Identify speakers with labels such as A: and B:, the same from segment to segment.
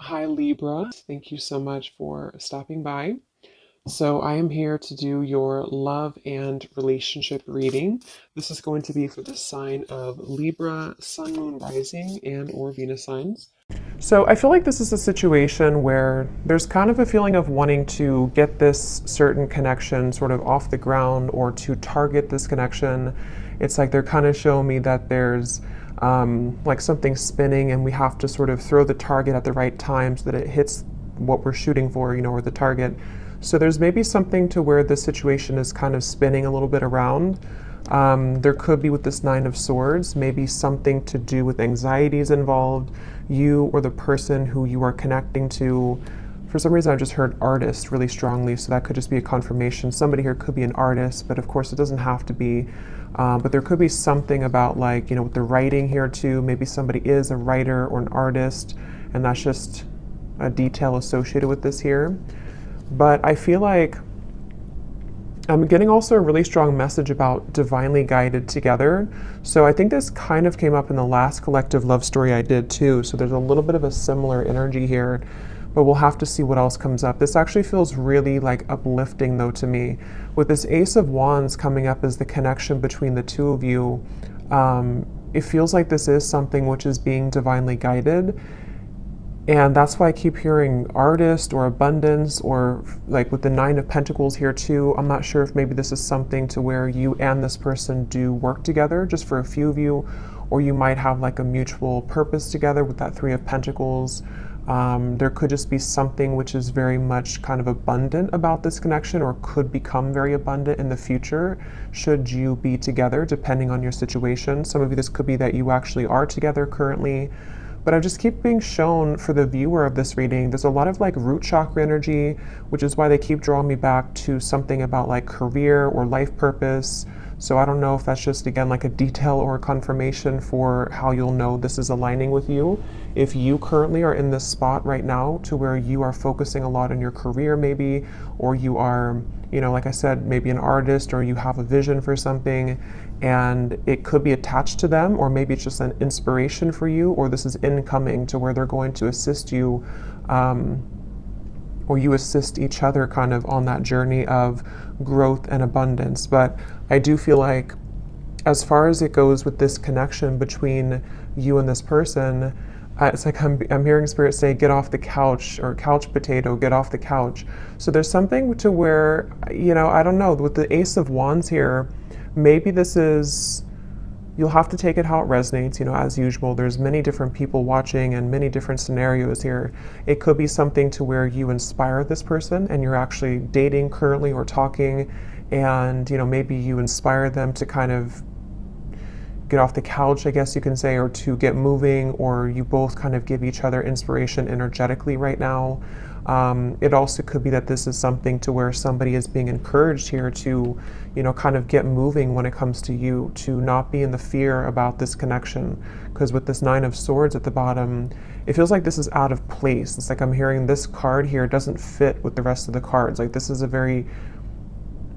A: Hi Libra, thank you so much for stopping by. So, I am here to do your love and relationship reading. This is going to be for the sign of Libra, Sun, Moon, Rising, and or Venus signs. So, I feel like this is a situation where there's kind of a feeling of wanting to get this certain connection sort of off the ground or to target this connection. It's like they're kind of showing me that there's like something spinning and we have to sort of throw the target at the right time so that it hits what we're shooting for, or the target. So there's maybe something to where the situation is kind of spinning a little bit around. There could be with this Nine of Swords, maybe something to do with anxieties involved, you or the person who you are connecting to. For some reason, I just heard artist really strongly, so that could just be a confirmation. Somebody here could be an artist, but of course it doesn't have to be. But there could be something about with the writing here too. Maybe somebody is a writer or an artist, and that's just a detail associated with this here. But I feel like I'm getting also a really strong message about divinely guided together. So I think this kind of came up in the last collective love story I did too. So there's a little bit of a similar energy here, but we'll have to see what else comes up. This actually feels really uplifting though to me. With this Ace of Wands coming up as the connection between the two of you, it feels like this is something which is being divinely guided. And that's why I keep hearing artist or abundance, or with the Nine of Pentacles here too. I'm not sure if maybe this is something to where you and this person do work together just for a few of you, or you might have a mutual purpose together with that Three of Pentacles. There could just be something which is very much kind of abundant about this connection, or could become very abundant in the future should you be together, depending on your situation. Some of you, this could be that you actually are together currently. But I just keep being shown for the viewer of this reading, there's a lot of root chakra energy, which is why they keep drawing me back to something about career or life purpose. So I don't know if that's just, again, a detail or a confirmation for how you'll know this is aligning with you. If you currently are in this spot right now to where you are focusing a lot on your career maybe, or you are, like I said, maybe an artist, or you have a vision for something, and it could be attached to them, or maybe it's just an inspiration for you, or this is incoming to where they're going to assist you, or you assist each other kind of on that journey of growth and abundance. But I do feel like as far as it goes with this connection between you and this person, it's like I'm hearing Spirit say, get off the couch, or couch potato, get off the couch. So there's something to where, I don't know, with the Ace of Wands here, maybe this is, you'll have to take it how it resonates, as usual. There's many different people watching and many different scenarios here. It could be something to where you inspire this person and you're actually dating currently or talking, and, maybe you inspire them to kind of get off the couch, I guess you can say, or to get moving, or you both kind of give each other inspiration energetically right now. It also could be that this is something to where somebody is being encouraged here to, kind of get moving when it comes to you, to not be in the fear about this connection. Because with this Nine of Swords at the bottom, it feels like this is out of place. It's like I'm hearing this card here doesn't fit with the rest of the cards. This is a very,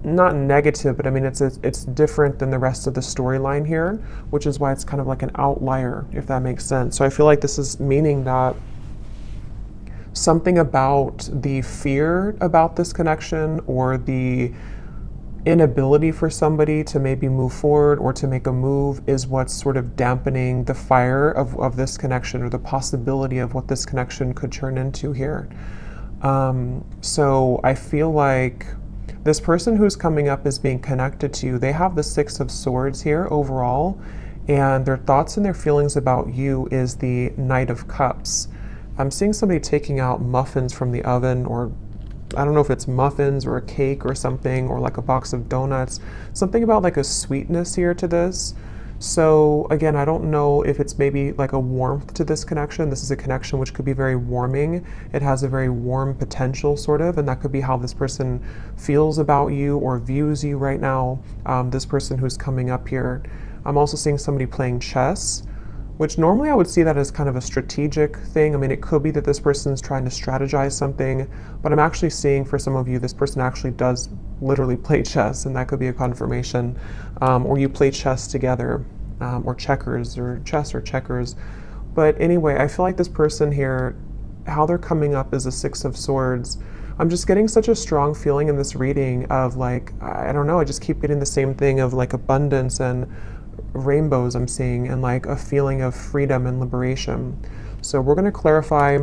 A: not negative, but I mean, it's different than the rest of the storyline here, which is why it's kind of like an outlier, if that makes sense. So I feel like this is meaning that something about the fear about this connection, or the inability for somebody to maybe move forward or to make a move, is what's sort of dampening the fire of this connection, or the possibility of what this connection could turn into here. So I feel like this person who's coming up as being connected to you, they have the Six of Swords here overall, and their thoughts and their feelings about you is the Knight of Cups. I'm seeing somebody taking out muffins from the oven, or I don't know if it's muffins or a cake or something, or a box of donuts. Something about a sweetness here to this. So again, I don't know if it's maybe a warmth to this connection. This is a connection which could be very warming. It has a very warm potential sort of, and that could be how this person feels about you or views you right now, this person who's coming up here. I'm also seeing somebody playing chess, which normally I would see that as kind of a strategic thing. I mean, it could be that this person's trying to strategize something, but I'm actually seeing for some of you, this person actually does literally play chess, and that could be a confirmation. Or you play chess together, or checkers, or chess or checkers. But anyway, I feel like this person here how they're coming up is a Six of Swords. I'm just getting such a strong feeling in this reading of like, I don't know, I just keep getting the same thing of like abundance and rainbows I'm seeing, and like a feeling of freedom and liberation. So we're going to clarify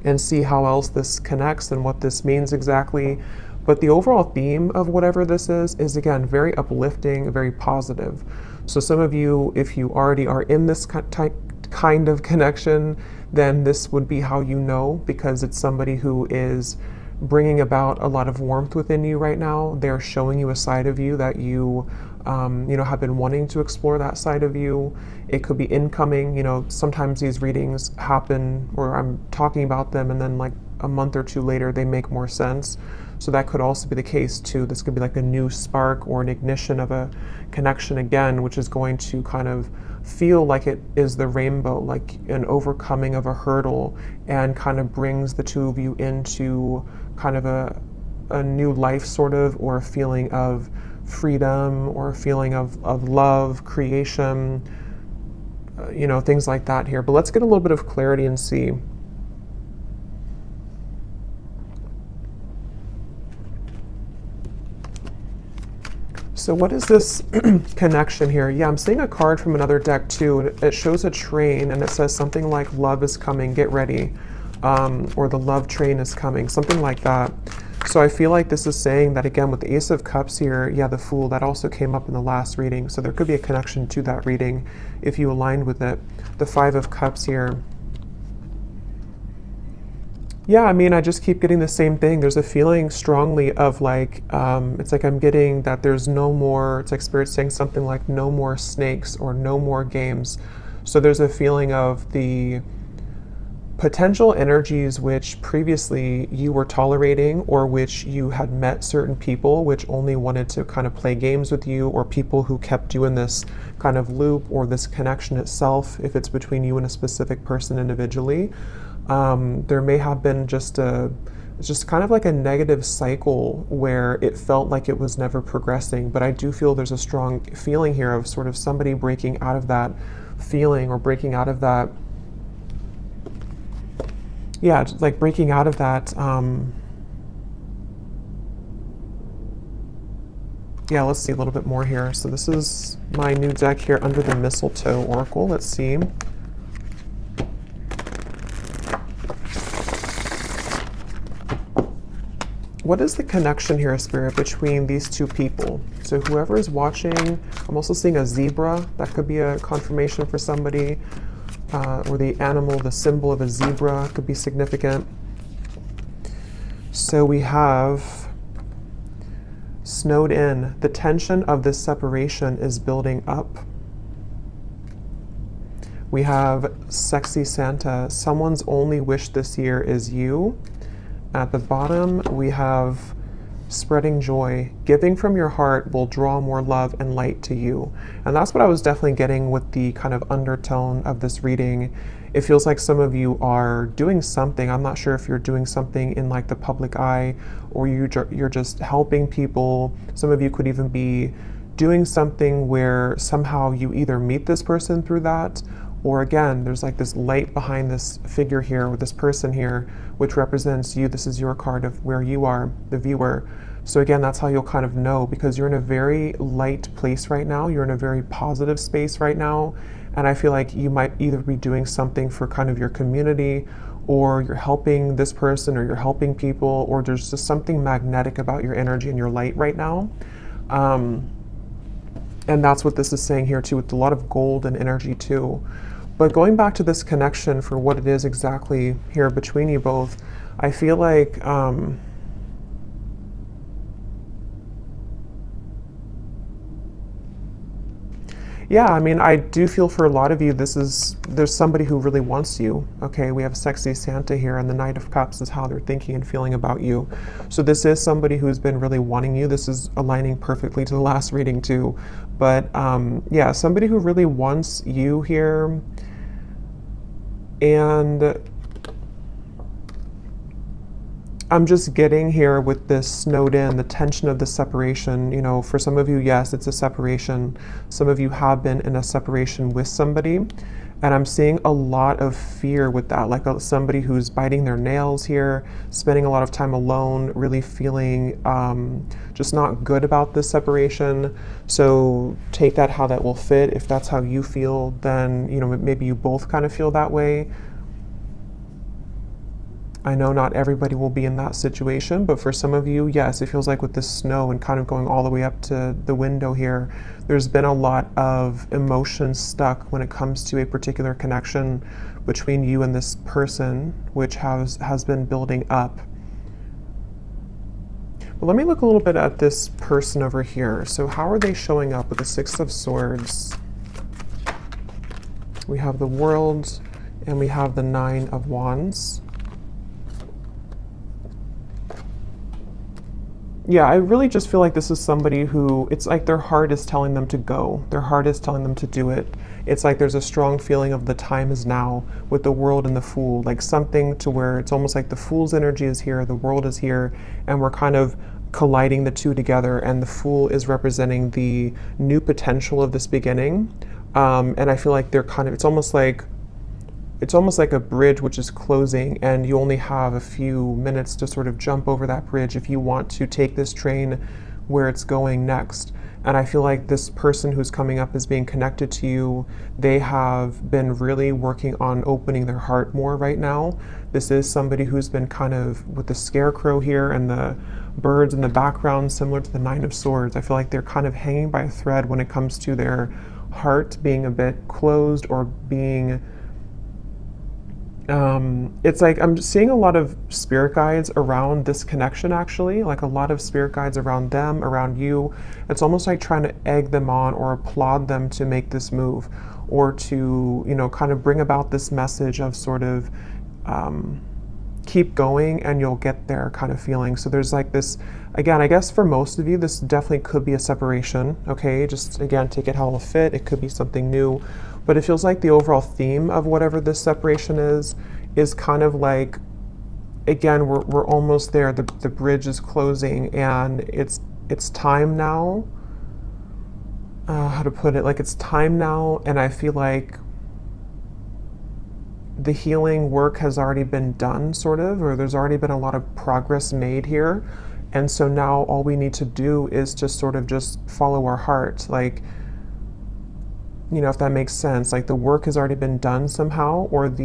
A: and see how else this connects and what this means exactly. But the overall theme of whatever this is again, very uplifting, very positive. So some of you, if you already are in this kind of connection, then this would be how you know, because it's somebody who is bringing about a lot of warmth within you right now. They're showing you a side of you that you, have been wanting to explore that side of you. It could be incoming. Sometimes these readings happen, or I'm talking about them, and then like a month or two later, they make more sense. So that could also be the case too. This could be like a new spark or an ignition of a connection again, which is going to kind of feel like it is the rainbow, like an overcoming of a hurdle, and kind of brings the two of you into kind of a new life sort of, or a feeling of freedom, or a feeling of love, creation, things like that here. But let's get a little bit of clarity and see. So what is this connection here? Yeah, I'm seeing a card from another deck too. It shows a train, and it says something like love is coming, get ready. Or the love train is coming, something like that. So I feel like this is saying that, again, with the Ace of Cups here, yeah, the Fool, that also came up in the last reading. So there could be a connection to that reading if you aligned with it. The Five of Cups here. Yeah, I mean, I just keep getting the same thing. There's a feeling strongly of like, it's like I'm getting that there's no more, it's like Spirit saying something like no more snakes or no more games. So there's a feeling of the potential energies which previously you were tolerating, or which you had met certain people which only wanted to kind of play games with you, or people who kept you in this kind of loop, or this connection itself, if it's between you and a specific person individually. There may have been just kind of like a negative cycle where it felt like it was never progressing. But I do feel there's a strong feeling here of sort of somebody breaking out of that feeling, or breaking out of that, yeah, like breaking out of that, yeah, let's see a little bit more here. So this is my new deck here, Under the Mistletoe Oracle. Let's see. What is the connection here, Spirit, between these two people? So whoever is watching, I'm also seeing a zebra. That could be a confirmation for somebody. Or the animal, the symbol of a zebra could be significant. So we have snowed in. The tension of this separation is building up. We have sexy Santa. Someone's only wish this year is you. At the bottom, we have spreading joy. Giving from your heart will draw more love and light to you. And that's what I was definitely getting with the kind of undertone of this reading. It feels like some of you are doing something. I'm not sure if you're doing something in like the public eye, or you're just helping people. Some of you could even be doing something where somehow you either meet this person through that, or again, there's like this light behind this figure here, with this person here, which represents you. This is your card of where you are, the viewer. So again, that's how you'll kind of know, because you're in a very light place right now. You're in a very positive space right now. And I feel like you might either be doing something for kind of your community, or you're helping this person, or you're helping people, or there's just something magnetic about your energy and your light right now. And that's what this is saying here too, with a lot of gold and energy too. But going back to this connection for what it is exactly here between you both, I feel like yeah, I mean, I do feel for a lot of you, there's somebody who really wants you. Okay, we have sexy Santa here, and the Knight of Cups is how they're thinking and feeling about you. So this is somebody who's been really wanting you. This is aligning perfectly to the last reading too. But yeah, somebody who really wants you here. And I'm just getting here with this snowed in, the tension of the separation. You know, for some of you, yes, it's a separation. Some of you have been in a separation with somebody. And I'm seeing a lot of fear with that, like somebody who's biting their nails here, spending a lot of time alone, really feeling just not good about this separation. So take that how that will fit. If that's how you feel, then, you know, maybe you both kind of feel that way. I know not everybody will be in that situation, but for some of you, yes, it feels like with this snow and kind of going all the way up to the window here, there's been a lot of emotion stuck when it comes to a particular connection between you and this person, which has been building up. But let me look a little bit at this person over here. So how are they showing up with the Six of Swords? We have the World and we have the Nine of Wands. Yeah, I really just feel like this is somebody who, it's like their heart is telling them to go. Their heart is telling them to do it. It's like there's a strong feeling of the time is now with the World and the Fool, like something to where it's almost like the Fool's energy is here, the World is here, and we're kind of colliding the two together, and the Fool is representing the new potential of this beginning. And I feel like they're kind of, it's almost like a bridge which is closing, and you only have a few minutes to sort of jump over that bridge if you want to take this train where it's going next. And I feel like this person who's coming up is being connected to you. They have been really working on opening their heart more right now. This is somebody who's been kind of with the scarecrow here and the birds in the background, similar to the Nine of Swords. I feel like they're kind of hanging by a thread when it comes to their heart being a bit closed or being it's like I'm seeing a lot of spirit guides around this connection, actually, like a lot of spirit guides around them, around you. It's almost like trying to egg them on or applaud them to make this move, or to, you know, kind of bring about this message of sort of keep going and you'll get there kind of feeling. So there's like this, again, I guess for most of you, this definitely could be a separation, okay? Just, again, take it how it'll fit. It could be something new. But it feels like the overall theme of whatever this separation is kind of like, again, we're almost there. The bridge is closing, and it's time now. How to put it? Like, it's time now, and I feel like the healing work has already been done, sort of, or there's already been a lot of progress made here. And so now all we need to do is just sort of just follow our heart. Like, you know, if that makes sense, like the work has already been done somehow, or like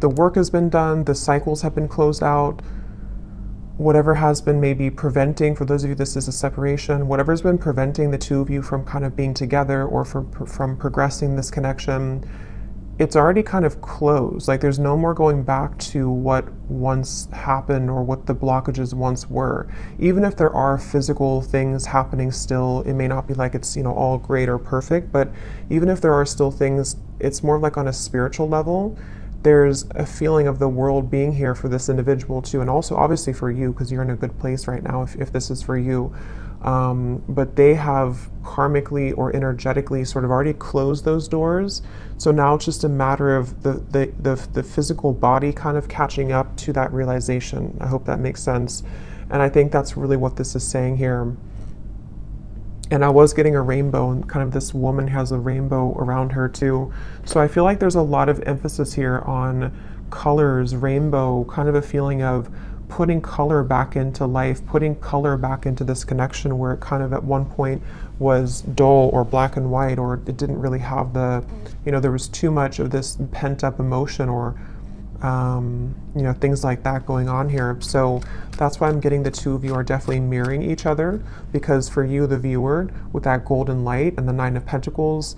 A: the work has been done, the cycles have been closed out, whatever has been maybe preventing, for those of you this is a separation, whatever's been preventing the two of you from kind of being together or from progressing this connection, it's already kind of closed. Like there's no more going back to what once happened or what the blockages once were. Even if there are physical things happening still, it may not be like it's, you know, all great or perfect, but even if there are still things, it's more like on a spiritual level. There's a feeling of the world being here for this individual too, and also obviously for you, because you're in a good place right now if this is for you. But they have karmically or energetically sort of already closed those doors. So now it's just a matter of the physical body kind of catching up to that realization. I hope that makes sense. And I think that's really what this is saying here. And I was getting a rainbow, and kind of this woman has a rainbow around her too. So I feel like there's a lot of emphasis here on colors, rainbow, kind of a feeling of putting color back into life, putting color back into this connection where it kind of at one point was dull or black and white, or it didn't really have the, you know, there was too much of this pent up emotion or you know, things like that going on here. So that's why I'm getting the two of you are definitely mirroring each other, because for you, the viewer, with that golden light and the Nine of Pentacles,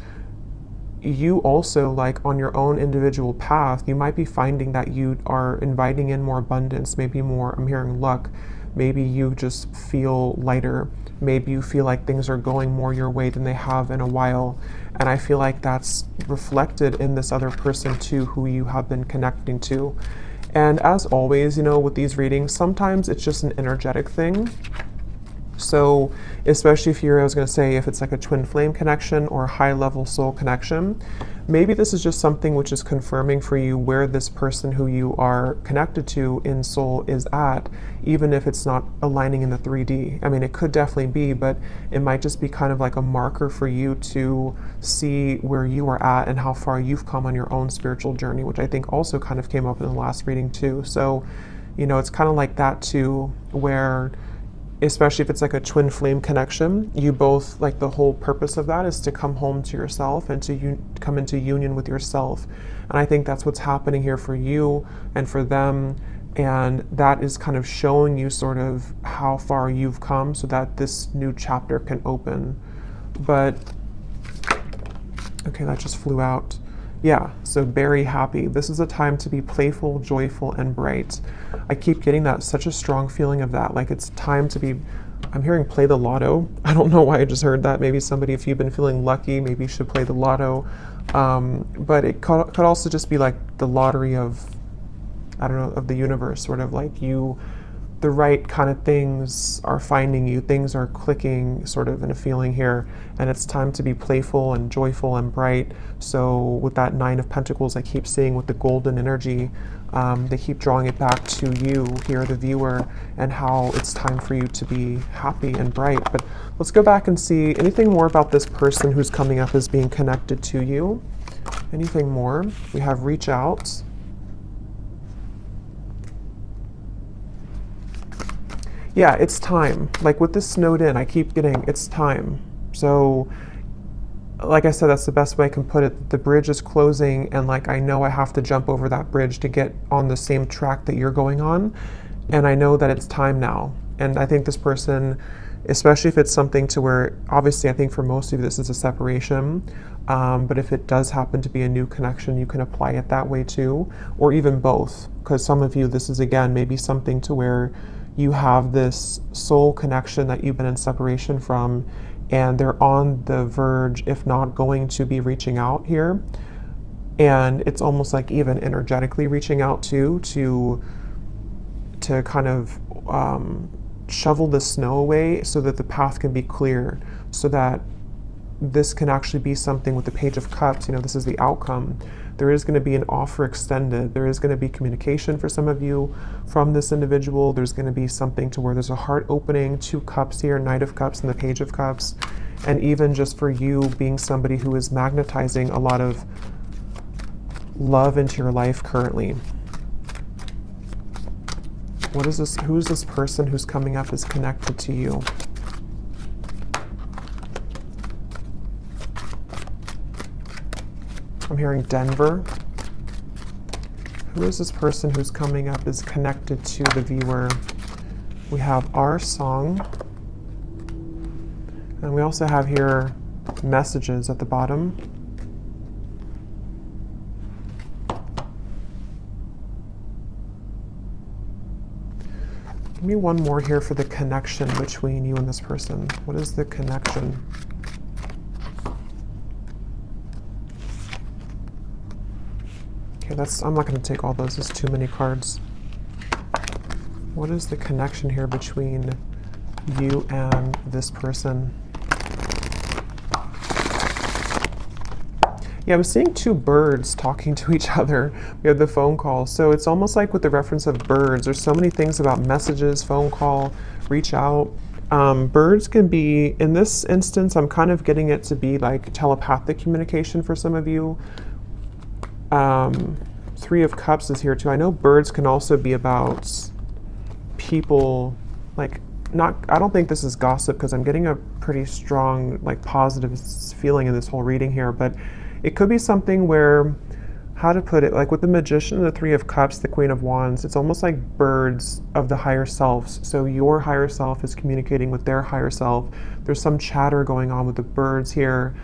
A: you also, like on your own individual path, you might be finding that you are inviting in more abundance, maybe more, I'm hearing luck, maybe you just feel lighter, maybe you feel like things are going more your way than they have in a while. And I feel like that's reflected in this other person too, who you have been connecting to. And as always, you know, with these readings, sometimes it's just an energetic thing. So especially if you're, I was going to say, if it's like a twin flame connection or a high level soul connection, maybe this is just something which is confirming for you where this person who you are connected to in soul is at, even if it's not aligning in the 3D. I mean, it could definitely be, but it might just be kind of like a marker for you to see where you are at and how far you've come on your own spiritual journey, which I think also kind of came up in the last reading too. So, you know, it's kind of like that too, where especially if it's like a twin flame connection, you both, like the whole purpose of that is to come home to yourself and to come into union with yourself. And I think that's what's happening here for you and for them. And that is kind of showing you sort of how far you've come so that this new chapter can open. But, okay, that just flew out. Yeah, so very happy. This is a time to be playful, joyful, and bright. I keep getting that, such a strong feeling of that. Like it's time to be, I'm hearing play the lotto. I don't know why I just heard that. Maybe somebody, if you've been feeling lucky, maybe you should play the lotto. But it could also just be like the lottery of, I don't know, of the universe, sort of like you, the right kind of things are finding you, things are clicking sort of in a feeling here, and it's time to be playful and joyful and bright. So with that 9 of Pentacles I keep seeing with the golden energy, they keep drawing it back to you here, the viewer, and how it's time for you to be happy and bright. But let's go back and see anything more about this person who's coming up as being connected to you. Anything more? We have reach out. Yeah, it's time. Like with this snowed in, I keep getting, it's time. So, like I said, that's the best way I can put it. The bridge is closing, and like I know I have to jump over that bridge to get on the same track that you're going on. And I know that it's time now. And I think this person, especially if it's something to where, obviously I think for most of you this is a separation, but if it does happen to be a new connection, you can apply it that way too, or even both. Because some of you, this is again maybe something to where you have this soul connection that you've been in separation from, and they're on the verge, if not going to be reaching out here. And it's almost like even energetically reaching out too, to kind of shovel the snow away so that the path can be clear, so that this can actually be something with the Page of Cups. You know, this is the outcome. There is going to be an offer extended. There is going to be communication for some of you from this individual. There's going to be something to where there's a heart opening, 2 cups here, Knight of Cups and the Page of Cups. And even just for you being somebody who is magnetizing a lot of love into your life currently. What is this? Who's this person who's coming up is connected to you? I'm hearing Denver. Who is this person who's coming up is connected to the viewer? We have our song. And we also have here messages at the bottom. Give me one more here for the connection between you and this person. What is the connection? I'm not going to take all those, there's too many cards. What is the connection here between you and this person? Yeah, I'm seeing 2 birds talking to each other. We have the phone call. So it's almost like with the reference of birds, there's so many things about messages, phone call, reach out. Birds can be, in this instance, I'm kind of getting it to be like telepathic communication for some of you. 3 of Cups is here too. I know birds can also be about people, like, not, I don't think this is gossip because I'm getting a pretty strong, like, positive feeling in this whole reading here, but it could be something where, how to put it, like with the Magician and the 3 of Cups, the Queen of Wands, it's almost like birds of the higher selves. So your higher self is communicating with their higher self. There's some chatter going on with the birds here,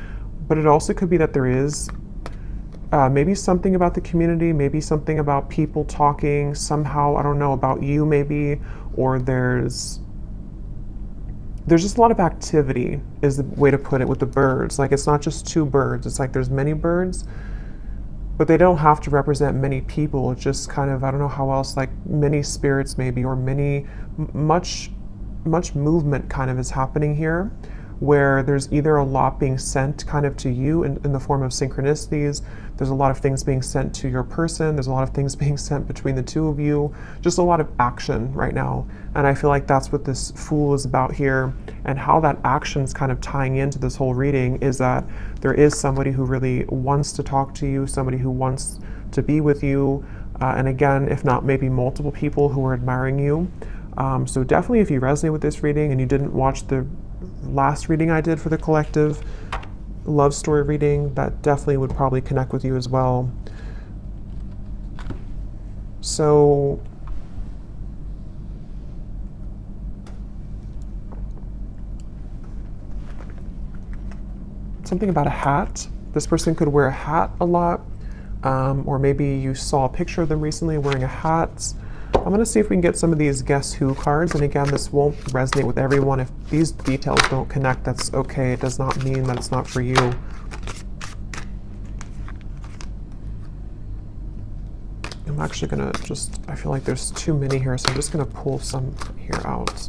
A: but it also could be that there is maybe something about the community, maybe something about people talking somehow, I don't know, about you maybe, or there's just a lot of activity is the way to put it with the birds. Like it's not just 2 birds, it's like there's many birds, but they don't have to represent many people. It's just kind of, I don't know how else, like many spirits maybe, or much movement kind of is happening here, where there's either a lot being sent kind of to you in the form of synchronicities. There's a lot of things being sent to your person. There's a lot of things being sent between the two of you. Just a lot of action right now. And I feel like that's what this Fool is about here. And how that action is kind of tying into this whole reading is that there is somebody who really wants to talk to you, somebody who wants to be with you. And again, if not maybe multiple people who are admiring you. So definitely if you resonate with this reading and you didn't watch the last reading I did for the collective love story reading, that definitely would probably connect with you as well. So something about a hat. This person could wear a hat a lot, or maybe you saw a picture of them recently wearing a hat. I'm going to see if we can get some of these Guess Who cards. And again, this won't resonate with everyone. If these details don't connect, that's okay. It does not mean that it's not for you. I'm actually going to I feel like there's too many here, so I'm just going to pull some here out.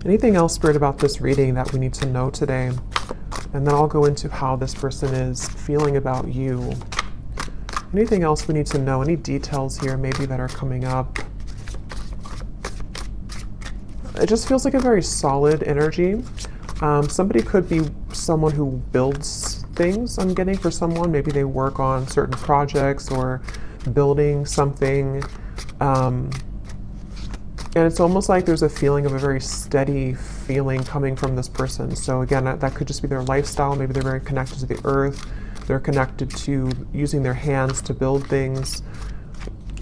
A: Anything else, Spirit, about this reading that we need to know today? And then I'll go into how this person is feeling about you. Anything else we need to know? Any details here maybe that are coming up? It just feels like a very solid energy. Somebody could be someone who builds things, I'm getting, for someone. Maybe they work on certain projects or building something. And it's almost like there's a feeling of a very steady feeling coming from this person. So again, that could just be their lifestyle. Maybe they're very connected to the earth. They're connected to using their hands to build things.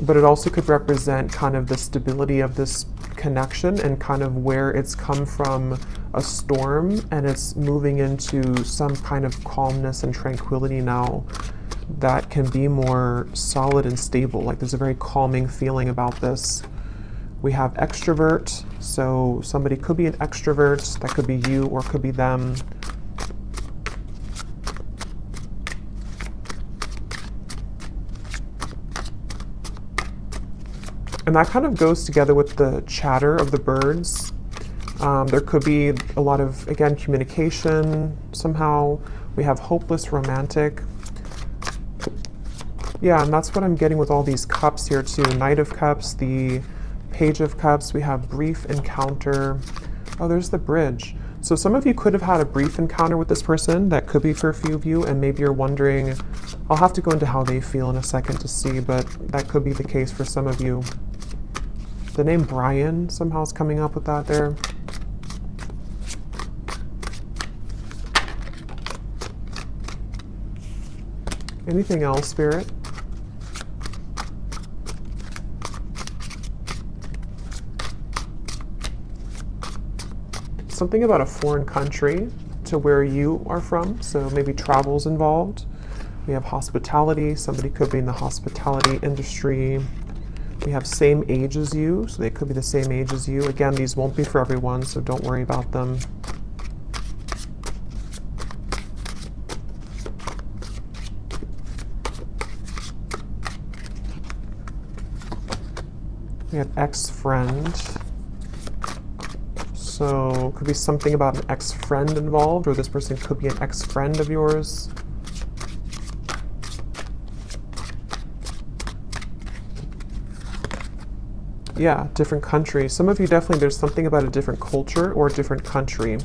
A: But it also could represent kind of the stability of this connection and kind of where it's come from a storm and it's moving into some kind of calmness and tranquility now that can be more solid and stable. Like there's a very calming feeling about this. We have extrovert, so somebody could be an extrovert. That could be you or could be them. And that kind of goes together with the chatter of the birds. There could be a lot of, again, communication somehow. We have hopeless romantic. Yeah, and that's what I'm getting with all these cups here too. Knight of Cups, the Page of Cups. We have brief encounter. Oh, there's the bridge. So some of you could have had a brief encounter with this person. That could be for a few of you, and maybe you're wondering, I'll have to go into how they feel in a second to see, but that could be the case for some of you. The name Brian somehow is coming up with that there. Anything else, Spirit? Something about a foreign country to where you are from, so maybe travel's involved. We have hospitality. Somebody could be in the hospitality industry. We have same age as you, so they could be the same age as you. Again, these won't be for everyone, so don't worry about them. We have ex-friend. So could be something about an ex-friend involved, or this person could be an ex-friend of yours. Yeah, different country. Some of you definitely, there's something about a different culture or a different country.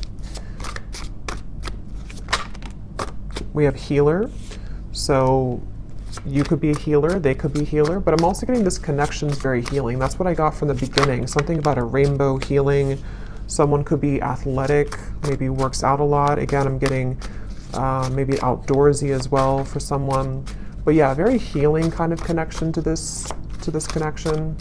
A: We have healer. So you could be a healer, they could be a healer, but I'm also getting this connection is very healing. That's what I got from the beginning. Something about a rainbow healing. Someone could be athletic, maybe works out a lot. Again, I'm getting maybe outdoorsy as well for someone. But yeah, very healing kind of connection to this connection.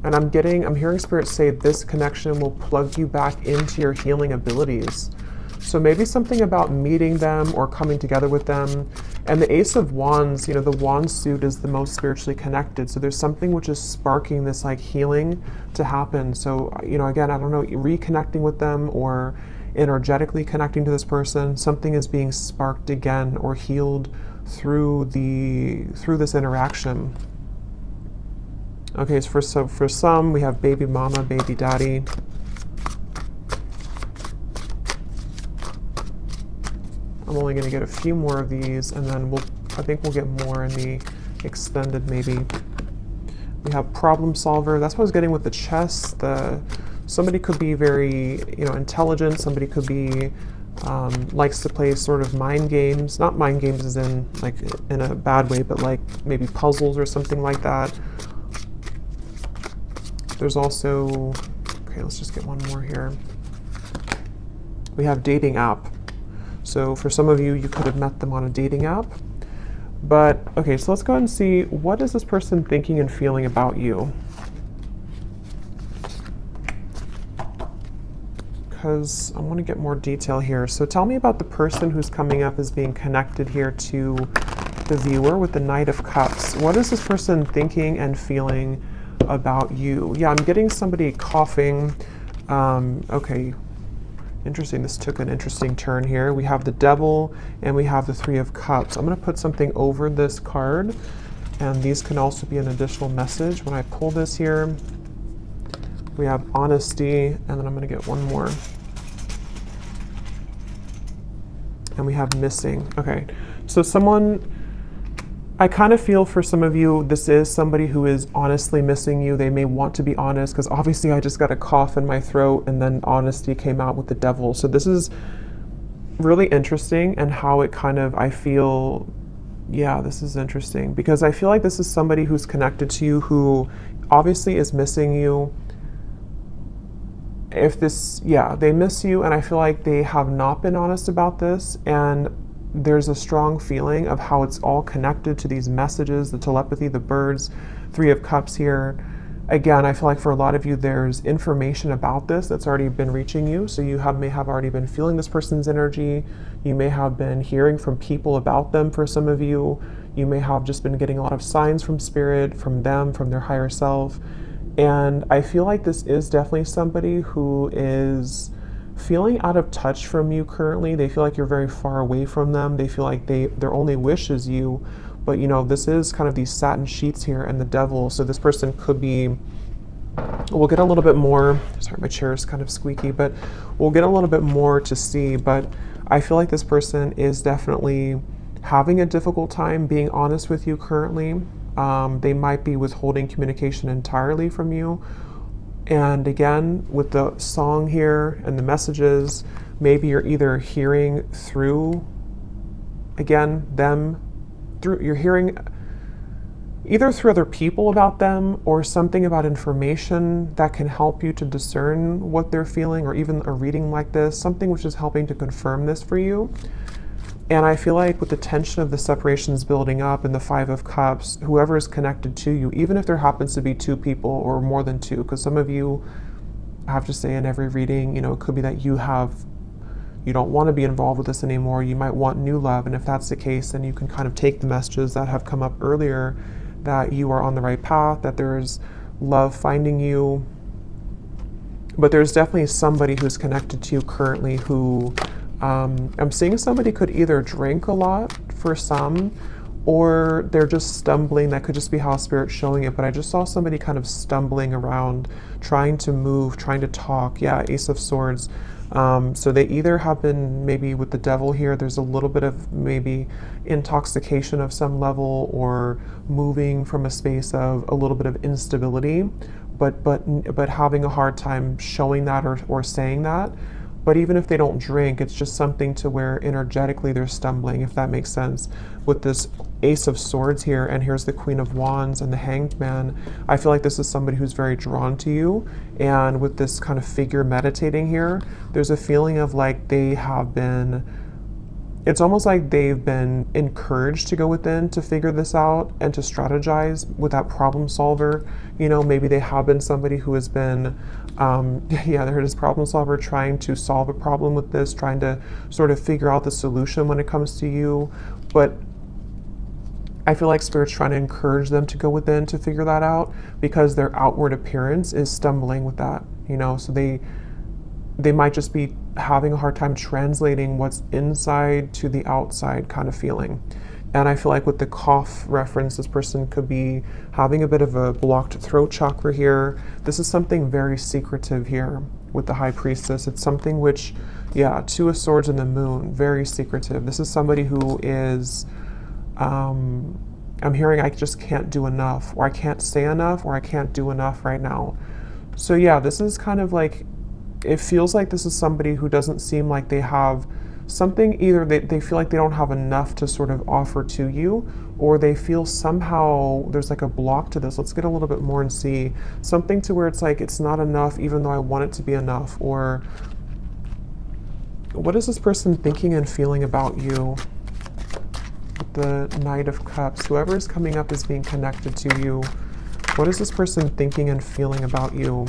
A: And I'm hearing Spirit say this connection will plug you back into your healing abilities. So maybe something about meeting them or coming together with them. And the Ace of Wands, you know, the wand suit is the most spiritually connected. So there's something which is sparking this like healing to happen. So, you know, again, I don't know, reconnecting with them or energetically connecting to this person, something is being sparked again or healed through this interaction. Okay, so for some, we have baby mama, baby daddy. I'm only going to get a few more of these, and then I think we'll get more in the extended maybe. We have problem solver. That's what I was getting with the chess. Somebody could be very, intelligent. Somebody could be likes to play sort of mind games. Not mind games as in like in a bad way, but like maybe puzzles or something like that. There's also, okay, let's just get one more here. We have dating app. So for some of you, you could have met them on a dating app. But, okay, so let's go ahead and see, what is this person thinking and feeling about you? Because I want to get more detail here. So tell me about the person who's coming up as being connected here to the viewer with the Knight of Cups. What is this person thinking and feeling about you? Yeah, I'm getting somebody coughing. Okay. Interesting, this took an interesting turn here. We have the Devil and we have the Three of Cups. I'm going to put something over this card, and these can also be an additional message. When I pull this here, we have honesty, and then I'm going to get one more. And we have missing. Okay, so I kind of feel for some of you, this is somebody who is honestly missing you. They may want to be honest, because obviously I just got a cough in my throat and then honesty came out with the Devil. So this is really interesting, and how it kind of, I feel, yeah, this is interesting, because I feel like this is somebody who's connected to you who obviously is missing you. They miss you, and I feel like they have not been honest about this, and there's a strong feeling of how it's all connected to these messages, the telepathy, the birds, Three of Cups here. Again, I feel like for a lot of you, there's information about this that's already been reaching you. So you may have already been feeling this person's energy. You may have been hearing from people about them for some of you. You may have just been getting a lot of signs from spirit, from them, from their higher self. And I feel like this is definitely somebody who is feeling out of touch from you currently. They feel like you're very far away from them. They feel like their only wish is you. But this is kind of these satin sheets here and the Devil. So this person could be, we'll get a little bit more, sorry, my chair is kind of squeaky, but we'll get a little bit more to see. But I feel like this person is definitely having a difficult time being honest with you currently. They might be withholding communication entirely from you. And again, with the song here and the messages, maybe you're either hearing through, again, you're hearing either through other people about them, or something about information that can help you to discern what they're feeling, or even a reading like this, something which is helping to confirm this for you. And I feel like with the tension of the separations building up and the Five of Cups, whoever is connected to you, even if there happens to be two people or more than two, because some of you, I have to say in every reading, it could be that you don't want to be involved with this anymore. You might want new love. And if that's the case, then you can kind of take the messages that have come up earlier, that you are on the right path, that there's love finding you. But there's definitely somebody who's connected to you currently who, I'm seeing somebody could either drink a lot for some, or they're just stumbling. That could just be how Spirit's showing it. But I just saw somebody kind of stumbling around, trying to move, trying to talk. Yeah, Ace of Swords. So they either have been, maybe with the Devil here, there's a little bit of maybe intoxication of some level, or moving from a space of a little bit of instability, but having a hard time showing that or saying that. But even if they don't drink, it's just something to where energetically they're stumbling, if that makes sense. With this Ace of Swords here, and here's the Queen of Wands and the Hanged Man, I feel like this is somebody who's very drawn to you. And with this kind of figure meditating here, there's a feeling of like they have been, it's almost like they've been encouraged to go within to figure this out and to strategize with that problem solver. Maybe they have been somebody who has been, yeah, there it is, problem solver, trying to solve a problem with this, trying to sort of figure out the solution when it comes to you. But I feel like Spirit's trying to encourage them to go within to figure that out, because their outward appearance is stumbling with that, so they might just be having a hard time translating what's inside to the outside kind of feeling. And I feel like with the cough reference, this person could be having a bit of a blocked throat chakra here. This is something very secretive here with the High Priestess. It's something which, yeah, Two of Swords and the Moon, very secretive. This is somebody who is, I'm hearing I just can't do enough, or I can't say enough, or I can't do enough right now. So yeah, this is kind of like, it feels like this is somebody who doesn't seem like they have something, either they feel like they don't have enough to sort of offer to you, or they feel somehow there's like a block to this. Let's get a little bit more and see something to where it's like it's not enough even though I want it to be enough. Or what is this person thinking and feeling about you? The Knight of Cups, whoever is coming up is being connected to you. What is this person thinking and feeling about you?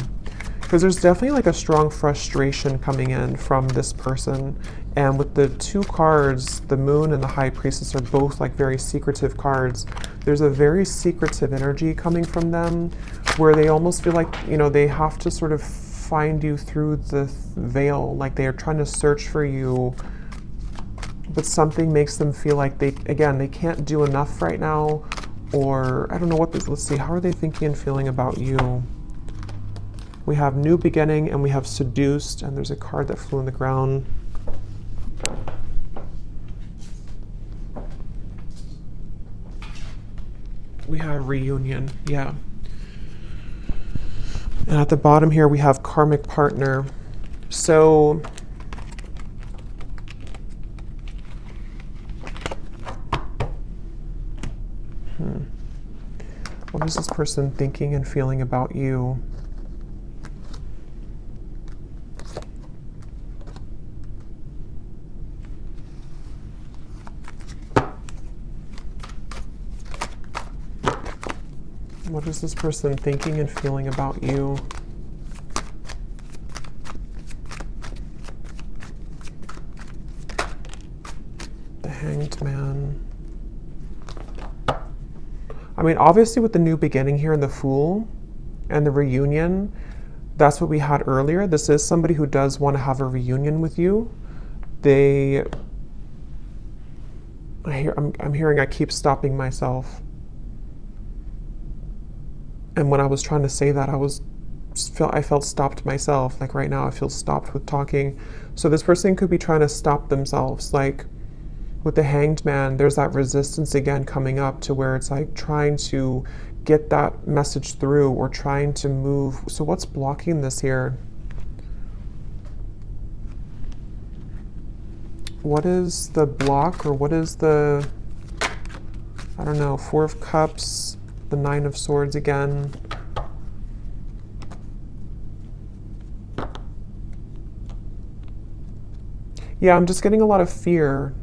A: Because there's definitely like a strong frustration coming in from this person. And with the two cards, the Moon and the High Priestess are both like very secretive cards. There's a very secretive energy coming from them where they almost feel like, you know, they have to sort of find you through the veil. Like they are trying to search for you, but something makes them feel like they can't do enough right now. Or I don't know what this, let's see, how are they thinking and feeling about you? We have New Beginning and we have Seduced, and there's a card that flew on the ground. We have Reunion, yeah. And at the bottom here we have Karmic Partner. So what is this person thinking and feeling about you? What is this person thinking and feeling about you? The Hanged Man. I mean, obviously with the New Beginning here and the Fool and the Reunion, that's what we had earlier. This is somebody who does want to have a reunion with you. I'm hearing I keep stopping myself. And when I was trying to say that, I felt stopped myself. Like right now, I feel stopped with talking. So this person could be trying to stop themselves. Like with the Hanged Man, there's that resistance again coming up to where it's like trying to get that message through or trying to move. So what's blocking this here? What is the block, or what is the, I don't know, Four of Cups, the Nine of Swords again. Yeah, I'm just getting a lot of fear.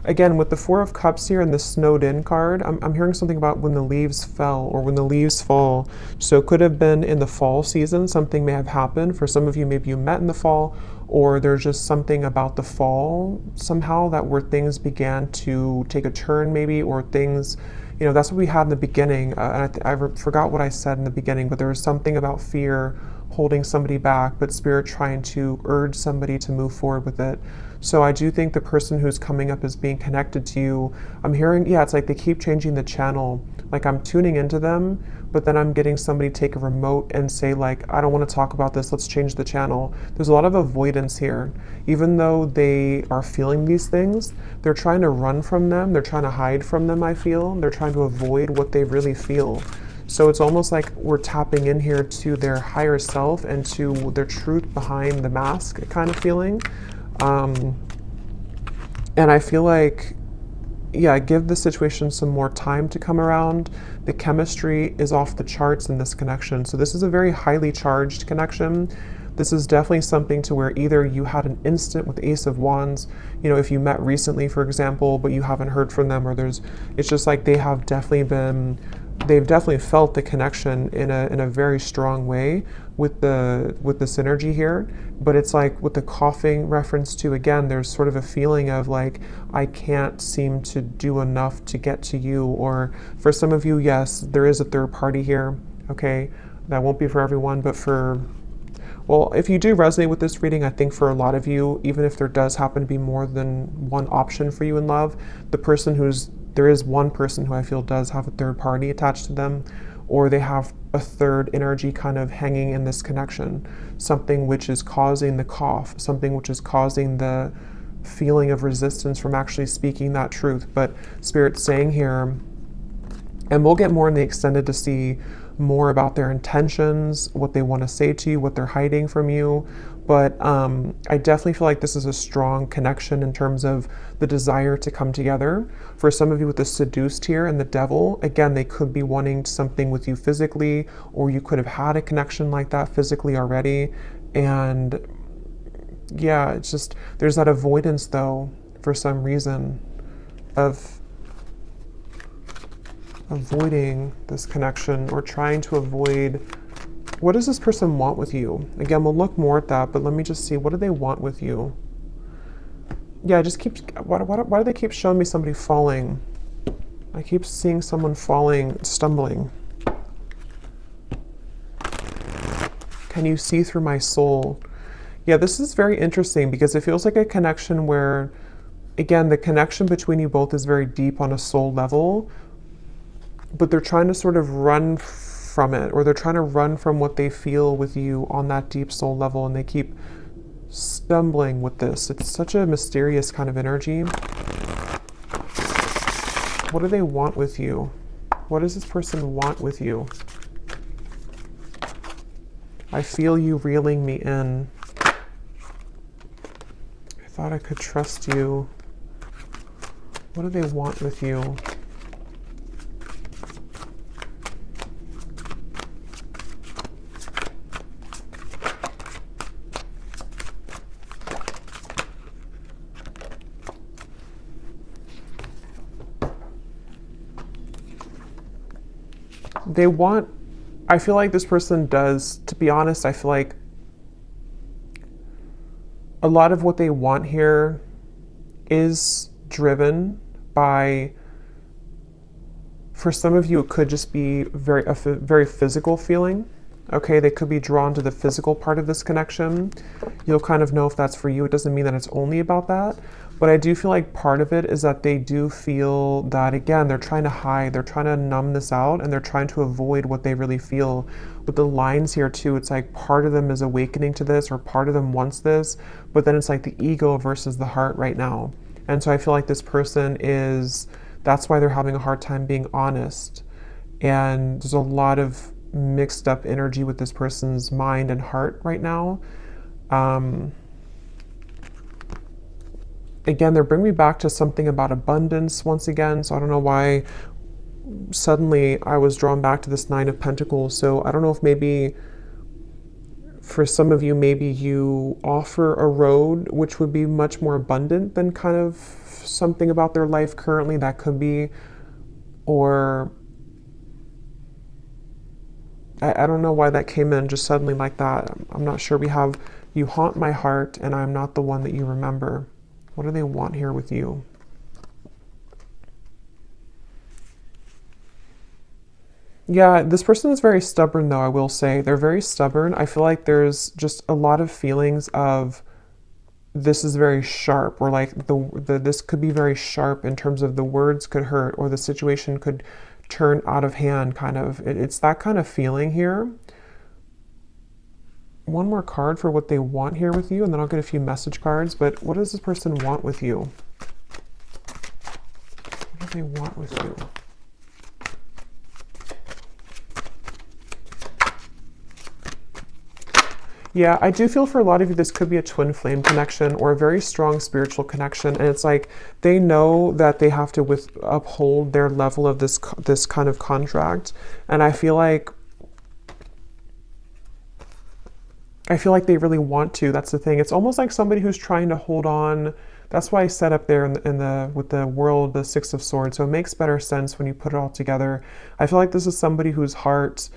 A: Again, with the Four of Cups here and the Snowed In card, I'm hearing something about when the leaves fell or when the leaves fall. So it could have been in the fall season, something may have happened. For some of you, maybe you met in the fall, or there's just something about the fall somehow that where things began to take a turn maybe, or things, you know, that's what we had in the beginning. I forgot what I said in the beginning, but there was something about fear holding somebody back, but Spirit trying to urge somebody to move forward with it. So I do think the person who's coming up is being connected to you. I'm hearing, yeah, it's like they keep changing the channel. Like I'm tuning into them, but then I'm getting somebody take a remote and say like, I don't want to talk about this, let's change the channel. There's a lot of avoidance here. Even though they are feeling these things, they're trying to run from them, they're trying to hide from them, I feel. They're trying to avoid what they really feel. So it's almost like we're tapping in here to their higher self and to their truth behind the mask kind of feeling. And I feel like, yeah, give the situation some more time to come around. The chemistry is off the charts in this connection. So this is a very highly charged connection. This is definitely something to where either you had an instant with Ace of Wands, you know, if you met recently, for example, but you haven't heard from them, or it's just like they've definitely felt the connection in a very strong way with the synergy here. But it's like with the coughing reference to, again, there's sort of a feeling of like, I can't seem to do enough to get to you. Or for some of you, yes, there is a third party here. Okay, that won't be for everyone, but well, if you do resonate with this reading, I think for a lot of you, even if there does happen to be more than one option for you in love, the person who's there is one person who I feel does have a third party attached to them, or they have a third energy kind of hanging in this connection, something which is causing the cough, something which is causing the feeling of resistance from actually speaking that truth. But Spirit's saying here, and we'll get more in the extended to see more about their intentions, what they want to say to you, what they're hiding from you. But I definitely feel like this is a strong connection in terms of the desire to come together. For some of you with the seduced here and the devil, again, they could be wanting something with you physically, or you could have had a connection like that physically already. And yeah, it's just, there's that avoidance though, for some reason, of avoiding this connection or trying to avoid. What does this person want with you? Again, we'll look more at that, but let me just see, what do they want with you? Yeah, it just keeps, why do they keep showing me somebody falling? I keep seeing someone falling, stumbling. Can you see through my soul? Yeah, this is very interesting because it feels like a connection where, again, the connection between you both is very deep on a soul level, but they're trying to sort of run from it, or they're trying to run from what they feel with you on that deep soul level, and they keep stumbling with this. It's such a mysterious kind of energy. What do they want with you? What does this person want with you? I feel you reeling me in. I thought I could trust you. What do they want with you? They want, I feel like this person does, to be honest, I feel like a lot of what they want here is driven by, for some of you, it could just be a very physical feeling. Okay, they could be drawn to the physical part of this connection. You'll kind of know if that's for you. It doesn't mean that it's only about that. But I do feel like part of it is that they do feel that, again, they're trying to hide, they're trying to numb this out, and they're trying to avoid what they really feel. With the lines here too, it's like part of them is awakening to this, or part of them wants this, but then it's like the ego versus the heart right now. And so I feel like this person is, that's why they're having a hard time being honest. And there's a lot of mixed up energy with this person's mind and heart right now. Again, they're bringing me back to something about abundance once again. So I don't know why suddenly I was drawn back to this Nine of Pentacles. So I don't know if maybe for some of you, maybe you offer a road which would be much more abundant than kind of something about their life currently. That could be, or I don't know why that came in just suddenly like that. I'm not sure. We have, you haunt my heart and I'm not the one that you remember. What do they want here with you? Yeah, this person is very stubborn though, I will say. They're very stubborn. I feel like there's just a lot of feelings of this is very sharp, or like this could be very sharp in terms of the words could hurt, or the situation could turn out of hand kind of. It's that kind of feeling here. One more card for what they want here with you, and then I'll get a few message cards. But what does this person want with you? What do they want with you? Yeah, I do feel for a lot of you, this could be a twin flame connection or a very strong spiritual connection. And it's like they know that they have to uphold their level of this kind of contract. And I feel like they really want to. That's the thing. It's almost like somebody who's trying to hold on. That's why I set up there with the world, the Six of Swords. So it makes better sense when you put it all together. I feel like this is somebody whose heart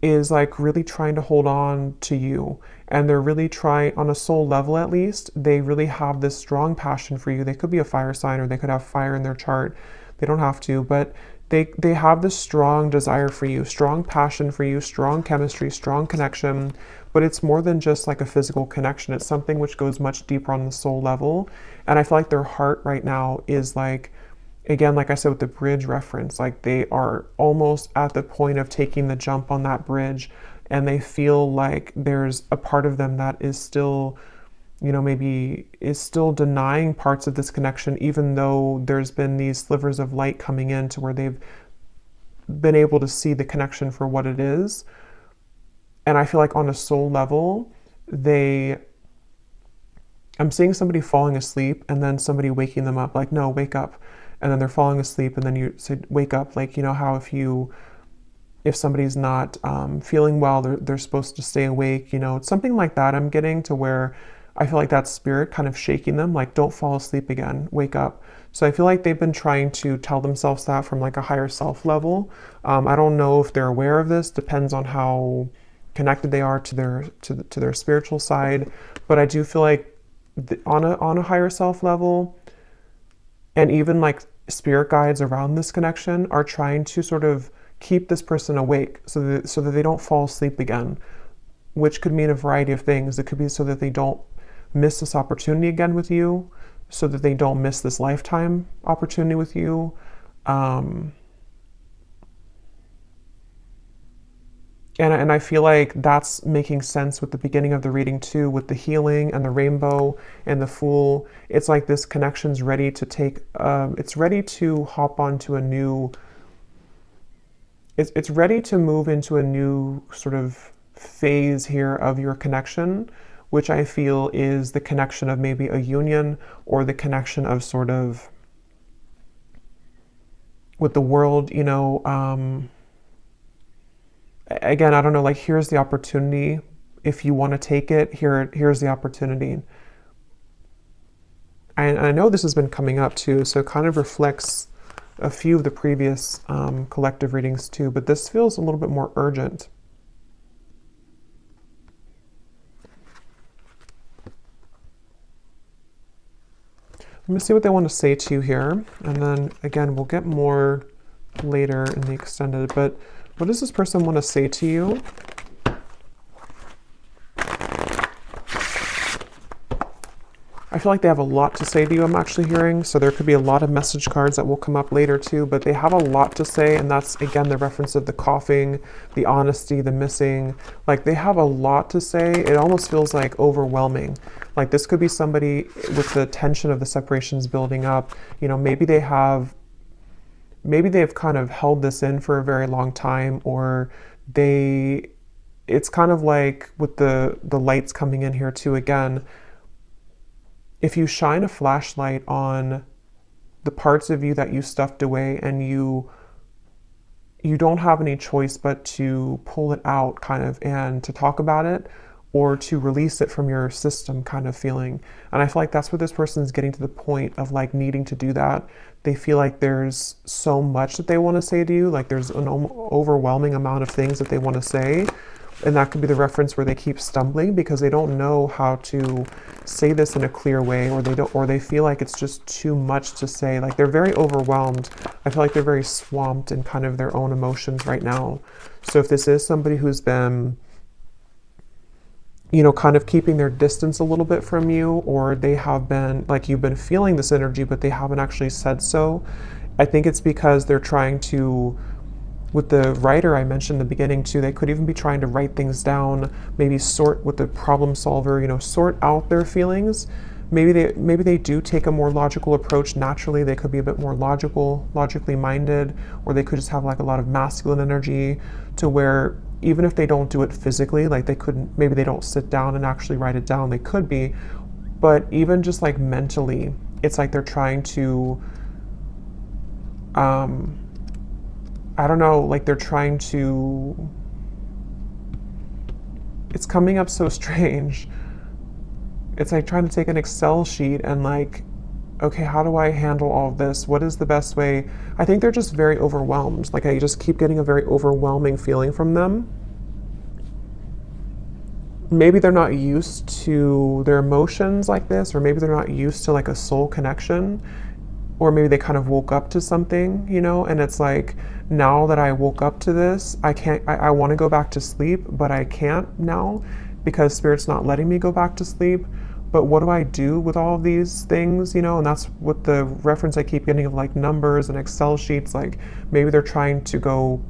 A: is like really trying to hold on to you, and they're really trying, on a soul level at least, they really have this strong passion for you. They could be a fire sign, or they could have fire in their chart. They don't have to, but they have this strong desire for you, strong passion for you, strong chemistry, strong connection. But it's more than just like a physical connection. It's something which goes much deeper on the soul level. And I feel like their heart right now is like, again, like I said with the bridge reference, like they are almost at the point of taking the jump on that bridge, and they feel like there's a part of them that is still, maybe is still denying parts of this connection, even though there's been these slivers of light coming in to where they've been able to see the connection for what it is. And I feel like on a soul level, I'm seeing somebody falling asleep and then somebody waking them up, like, no, wake up. And then they're falling asleep and then you say, wake up. Like, how if somebody's not feeling well, they're supposed to stay awake, it's something like that I'm getting, to where I feel like that spirit kind of shaking them, like, don't fall asleep again, wake up. So I feel like they've been trying to tell themselves that from like a higher self level. I don't know if they're aware of this, depends on how connected they are to their spiritual side. But I do feel like on a higher self level, and even like spirit guides around this connection are trying to sort of keep this person awake so that they don't fall asleep again, which could mean a variety of things. It could be so that they don't miss this opportunity again with you, so that they don't miss this lifetime opportunity with you. And I feel like that's making sense with the beginning of the reading too, with the healing and the rainbow and the Fool. It's like this connection's ready to take, it's ready to hop onto a new, it's ready to move into a new sort of phase here of your connection, which I feel is the connection of maybe a union, or the connection of sort of with the world, again, I don't know, like, here's the opportunity. If you want to take it, here's the opportunity. And I know this has been coming up too, so it kind of reflects a few of the previous collective readings too, but this feels a little bit more urgent. Let me see what they want to say to you here, and then again, we'll get more later in the extended, but what does this person want to say to you? I feel like they have a lot to say to you, I'm actually hearing. So there could be a lot of message cards that will come up later too, but they have a lot to say. And that's, again, the reference of the coughing, the honesty, the missing. Like, they have a lot to say. It almost feels like overwhelming. Like, this could be somebody with the tension of the separations building up. Maybe they've kind of held this in for a very long time, or it's kind of like with the lights coming in here too, again, if you shine a flashlight on the parts of you that you stuffed away, and you don't have any choice but to pull it out kind of, and to talk about it, or to release it from your system kind of feeling. And I feel like that's what this person is getting to the point of, like, needing to do that. They feel like there's so much that they want to say to you, like there's an overwhelming amount of things that they want to say. And that could be the reference where they keep stumbling because they don't know how to say this in a clear way, or they feel like it's just too much to say. Like, they're very overwhelmed. I feel like they're very swamped in kind of their own emotions right now. So if this is somebody who's been, kind of keeping their distance a little bit from you, or they have been, like, you've been feeling this energy, but they haven't actually said so, I think it's because they're trying to, with the writer I mentioned in the beginning too, they could even be trying to write things down, maybe sort with the problem solver, sort out their feelings. Maybe they do take a more logical approach naturally. They could be a bit more logically minded, or they could just have like a lot of masculine energy, to where even if they don't do it physically, like maybe they don't sit down and actually write it down, they could be, but even just like mentally, it's like they're trying to, I don't know, like they're trying to, it's coming up so strange. It's like trying to take an Excel sheet and like, okay, how do I handle all of this? What is the best way? I think they're just very overwhelmed. Like, I just keep getting a very overwhelming feeling from them. Maybe they're not used to their emotions like this, or maybe they're not used to like a soul connection, or maybe they kind of woke up to something, and it's like, now that I woke up to this, I want to go back to sleep, but I can't now because Spirit's not letting me go back to sleep. but what do I do with all of these things, you know? And that's what the reference I keep getting of like numbers and Excel sheets. Like maybe they're trying to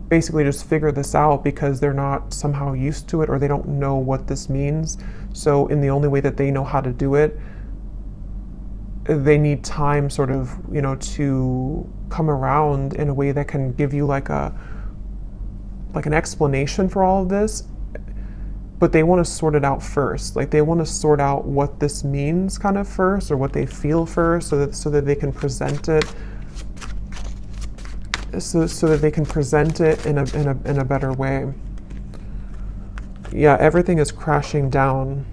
A: basically just figure this out because they're not somehow used to it, or they don't know what this means. So in the only way that they know how to do it, they need time sort of, you know, to come around in a way that can give you like an explanation for all of this. But they want to sort it out first. Like they want to sort out what this means kind of first, or what they feel first, so that they can present it so that they can present it in a better way. Yeah, everything is crashing down.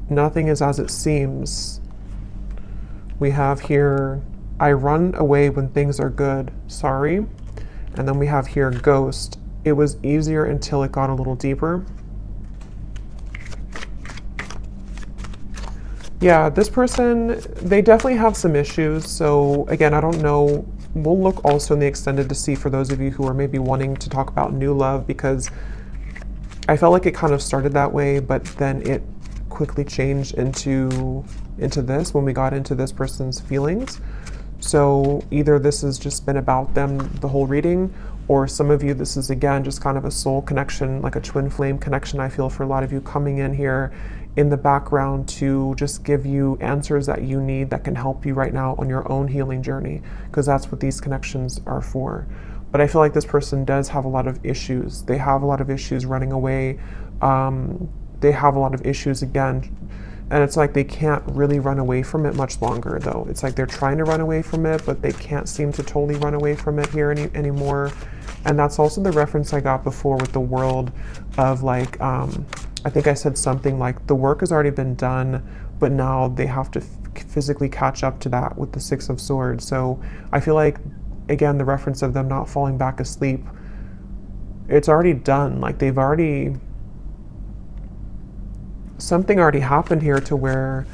A: Nothing is as it seems. We have here, I run away when things are good, sorry. And then we have here, ghost. It was easier until it got a little deeper. Yeah, this person, they definitely have some issues. So again, I don't know. We'll look also in the extended to see for those of you who are maybe wanting to talk about new love, because I felt like it kind of started that way, but then it quickly changed into this when we got into this person's feelings. So either this has just been about them the whole reading, or some of you, this is again just kind of a soul connection, like a twin flame connection. I feel for a lot of you coming in here in the background to just give you answers that you need that can help you right now on your own healing journey, because that's what these connections are for. But I feel like this person does have a lot of issues. They have a lot of issues running away. They have a lot of issues again. And it's like they can't really run away from it much longer, though. It's like they're trying to run away from it, but they can't seem to totally run away from it here anymore. And that's also the reference I got before with the world of like, I think I said something like the work has already been done, but now they have to physically catch up to that with the Six of Swords. So I feel like, again, the reference of them not falling back asleep, it's already done. Like they've already, something already happened here to where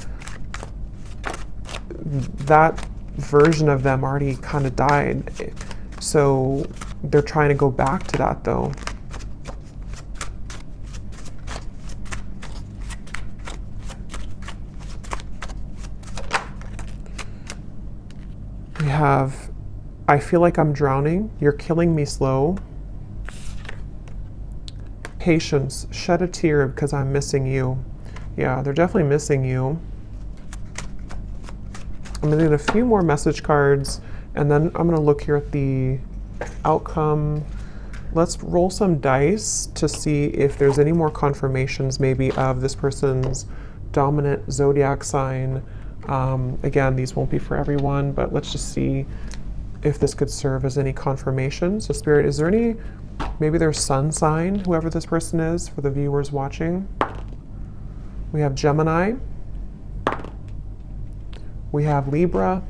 A: that version of them already kind of died. So they're trying to go back to that though. We have, I feel like I'm drowning. You're killing me slow. Patience, shed a tear because I'm missing you. Yeah, they're definitely missing you. I'm gonna get a few more message cards, and then I'm gonna look here at the outcome. Let's roll some dice to see if there's any more confirmations maybe of this person's dominant zodiac sign. Again, these won't be for everyone, but let's just see if this could serve as any confirmation. So Spirit, is there any, maybe their sun sign, whoever this person is, for the viewers watching? We have Gemini. We have Libra.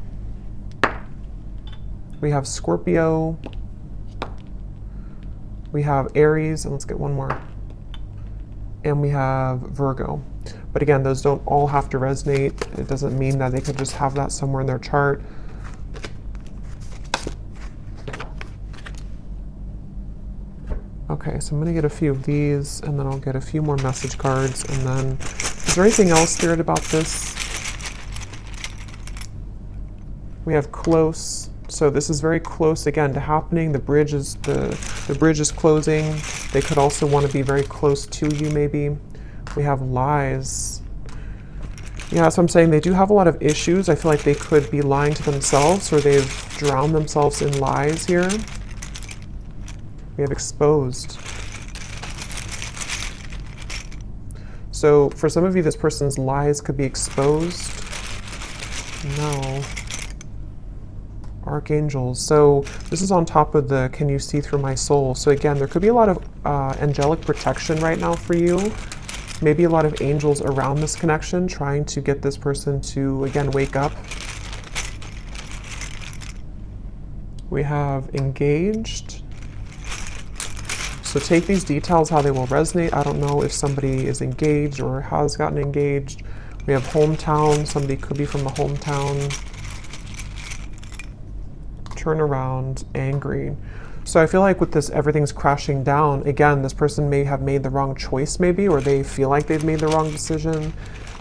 A: We have Scorpio. We have Aries, and let's get one more. And we have Virgo. But again, those don't all have to resonate. It doesn't mean that they could just have that somewhere in their chart. Okay, so I'm gonna get a few of these, and then I'll get a few more message cards, and then, is there anything else, Spirit, about this? We have close. So this is very close again to happening. The bridge is the bridge is closing. They could also want to be very close to you, maybe. We have lies. Yeah, so I'm saying they do have a lot of issues. I feel like they could be lying to themselves, or they've drowned themselves in lies here. We have exposed. So for some of you, this person's lies could be exposed. No. Archangels. So this is on top of the can you see through my soul. So again, there could be a lot of angelic protection right now for you. Maybe a lot of angels around this connection trying to get this person to, again, wake up. We have engaged. So take these details how they will resonate. I don't know if somebody is engaged or has gotten engaged. We have hometown. Somebody could be from the hometown. turn around, angry. So I feel like with this, everything's crashing down. Again, this person may have made the wrong choice maybe, or they feel like they've made the wrong decision.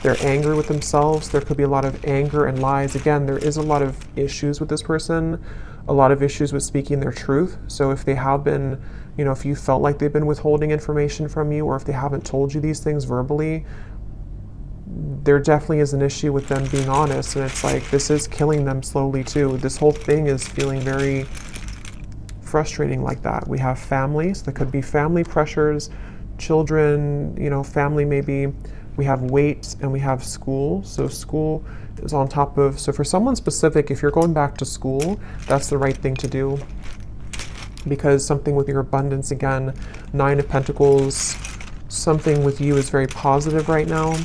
A: They're angry with themselves. There could be a lot of anger and lies. Again, there is a lot of issues with this person, a lot of issues with speaking their truth. So if they have been, you know, if you felt like they've been withholding information from you, or if they haven't told you these things verbally, there definitely is an issue with them being honest. And it's like, this is killing them slowly too. This whole thing is feeling very frustrating like that. We have families. There could be family pressures, children, you know, family maybe. We have weight, and we have school. So school is on top of, so for someone specific, if you're going back to school, that's the right thing to do. Because something with your abundance, again, 9 of Pentacles, something with you is very positive right now,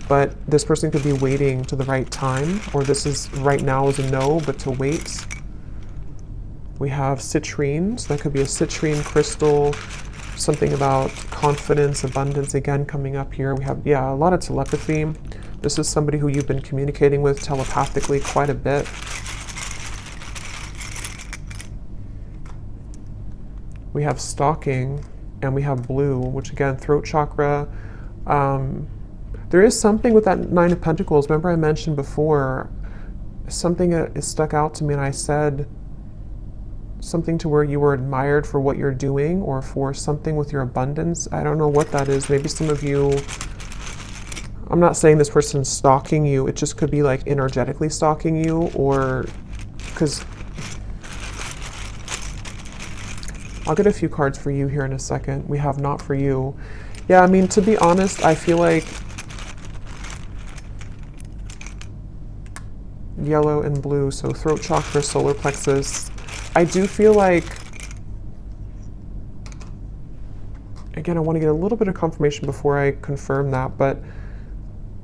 A: but this person could be waiting to the right time, or this is right now is a no, but to wait. We have citrine, so that could be a citrine crystal, something about confidence, abundance, again, coming up here. We have, yeah, a lot of telepathy. This is somebody who you've been communicating with telepathically quite a bit. We have stalking, and we have blue, which again, throat chakra. There is something with that 9 of Pentacles. Remember I mentioned before, something is stuck out to me, and I said, something to where you were admired for what you're doing, or for something with your abundance. I don't know what that is. Maybe some of you, I'm not saying this person's stalking you. It just could be like energetically stalking you, or because I'll get a few cards for you here in a second. We have not for you. Yeah, I mean, to be honest, I feel like yellow and blue, so throat chakra, solar plexus. I do feel like, again, I want to get a little bit of confirmation before I confirm that, but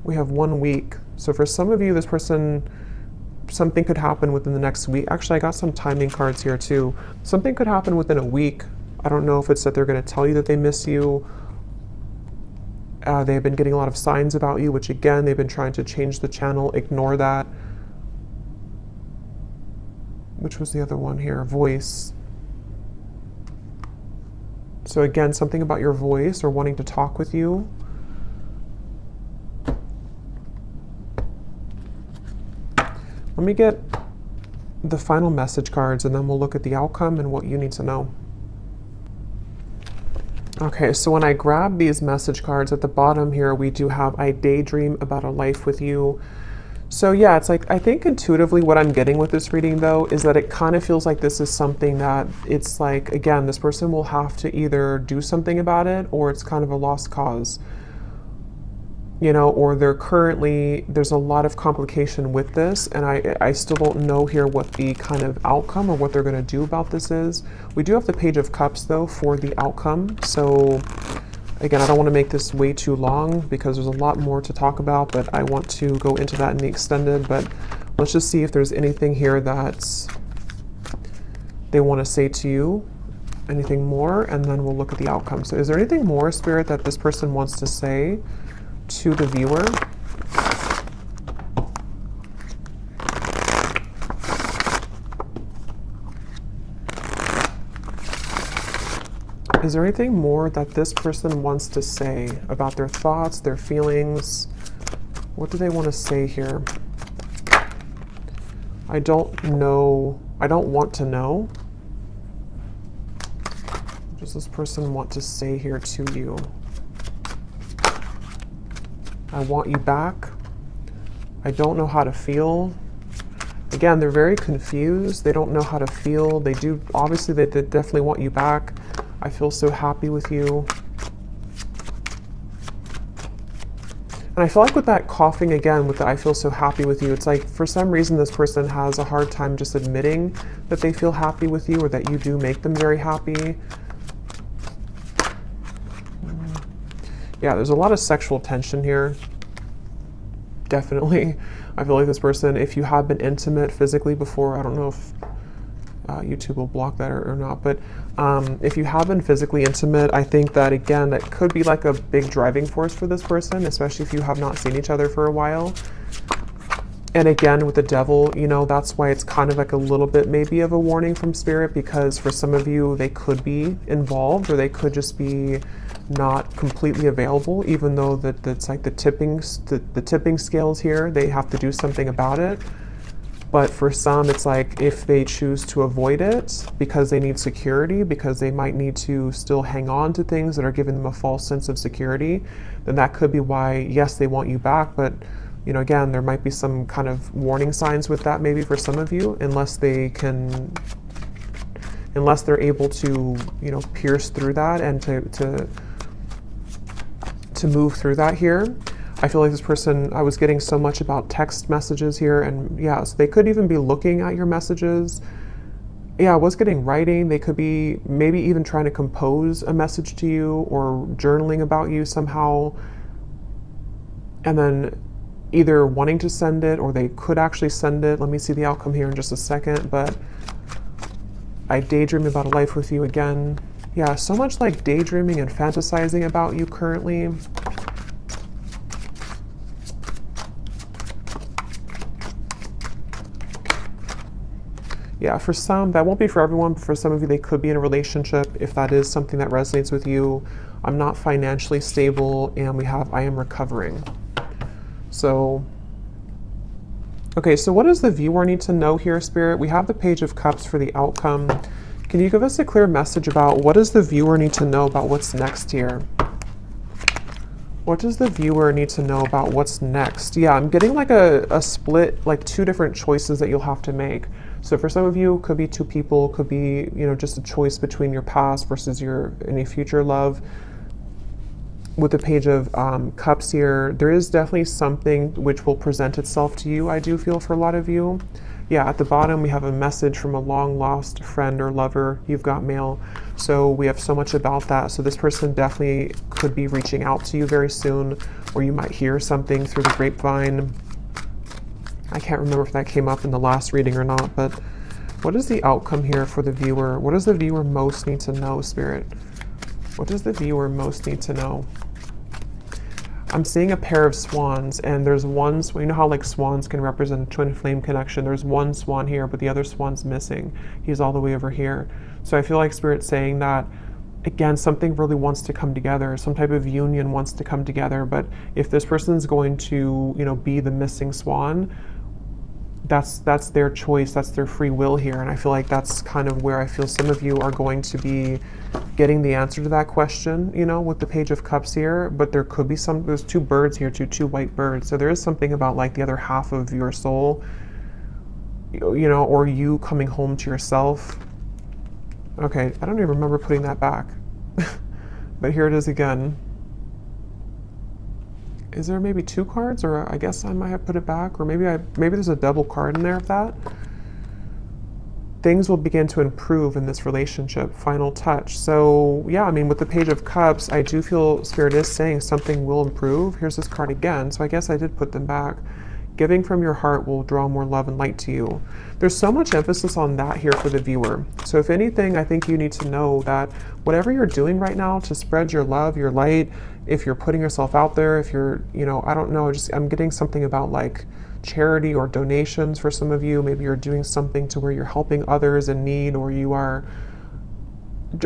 A: we have 1 week. So for some of you, this person, something could happen within the next week. Actually, I got some timing cards here too. Something could happen within a week. I don't know if it's that they're going to tell you that they miss you. They've been getting a lot of signs about you, which again, they've been trying to change the channel. Ignore that. Which was the other one here? Voice. So again, something about your voice, or wanting to talk with you. Let me get the final message cards, and then we'll look at the outcome and what you need to know. Okay, so when I grab these message cards at the bottom here, we do have, I daydream about a life with you. So yeah, it's like, I think intuitively what I'm getting with this reading though, is that it kind of feels like this is something that it's like, again, this person will have to either do something about it, or it's kind of a lost cause. You know, or they're currently, there's a lot of complication with this, and I still don't know here what the kind of outcome or what they're going to do about this is. We do have the Page of Cups though for the outcome. So again, I don't want to make this way too long because there's a lot more to talk about, but I want to go into that in the extended. But let's just see if there's anything here that they want to say to you, anything more, and then we'll look at the outcome. So is there anything more, Spirit, that this person wants to say to the viewer? Is there anything more that this person wants to say about their thoughts, their feelings? What do they want to say here? I don't know. I don't want to know. What does this person want to say here to you? I want you back. I don't know how to feel. Again, they're very confused. They don't know how to feel. They do, obviously, they definitely want you back. I feel so happy with you. And I feel like with that coughing again, with the I feel so happy with you, it's like for some reason this person has a hard time just admitting that they feel happy with you, or that you do make them very happy. Yeah, there's a lot of sexual tension here. Definitely. I feel like this person, if you have been intimate physically before, I don't know if YouTube will block that or not, but if you have been physically intimate, I think that, again, that could be like a big driving force for this person, especially if you have not seen each other for a while. And again, with the devil, you know, that's why it's kind of like a little bit maybe of a warning from spirit, because for some of you, they could be involved, or they could just be not completely available, even though that's like the tipping scales here, they have to do something about it. But for some, it's like if they choose to avoid it because they need security, because they might need to still hang on to things that are giving them a false sense of security, then that could be why, yes, they want you back. But, you know, again, there might be some kind of warning signs with that maybe for some of you, unless they're able to, you know, pierce through that and to move through that here. I feel like this person, I was getting so much about text messages here, and yeah, so they could even be looking at your messages. Yeah, I was getting writing. They could be maybe even trying to compose a message to you or journaling about you somehow. And then either wanting to send it, or they could actually send it. Let me see the outcome here in just a second, but I daydream about a life with you again. Yeah, so much like daydreaming and fantasizing about you currently. Yeah, for some, that won't be for everyone, but for some of you, they could be in a relationship. If that is something that resonates with you, I'm not financially stable, and we have, I am recovering. So, okay, so what does the viewer need to know here, Spirit? We have the Page of Cups for the outcome. Can you give us a clear message about what does the viewer need to know about what's next here? What does the viewer need to know about what's next? Yeah, I'm getting like a split, like two different choices that you'll have to make. So for some of you, it could be two people, could be, you know, just a choice between your past versus your any future love. With the Page of Cups here, there is definitely something which will present itself to you, I do feel, for a lot of you. Yeah, at the bottom, we have a message from a long-lost friend or lover. You've got mail. So we have so much about that. So this person definitely could be reaching out to you very soon, or you might hear something through the grapevine. I can't remember if that came up in the last reading or not, but what is the outcome here for the viewer? What does the viewer most need to know, Spirit? What does the viewer most need to know? I'm seeing a pair of swans, and there's one, you know how like swans can represent a twin flame connection. There's one swan here, but the other swan's missing. He's all the way over here. So I feel like Spirit's saying that, again, something really wants to come together. Some type of union wants to come together. But if this person's going to, you know, be the missing swan, that's their choice. That's their free will here. And I feel like that's kind of where I feel some of you are going to be getting the answer to that question, you know, with the Page of Cups here. But there could be there's two birds here, two white birds. So there is something about like the other half of your soul, you know, or you coming home to yourself. Okay, I don't even remember putting that back. But here it is again. Is there maybe two cards, or I guess I might have put it back, or maybe there's a double card in there of that. Things will begin to improve in this relationship. Final touch. So yeah, I mean, with the Page of Cups, I do feel Spirit is saying something will improve. Here's this card again. So I guess I did put them back. Giving from your heart will draw more love and light to you. There's so much emphasis on that here for the viewer. So if anything, I think you need to know that whatever you're doing right now to spread your love, your light, if you're putting yourself out there, if you're, you know, I don't know, I'm getting something about like charity or donations for some of you. Maybe you're doing something to where you're helping others in need, or you are,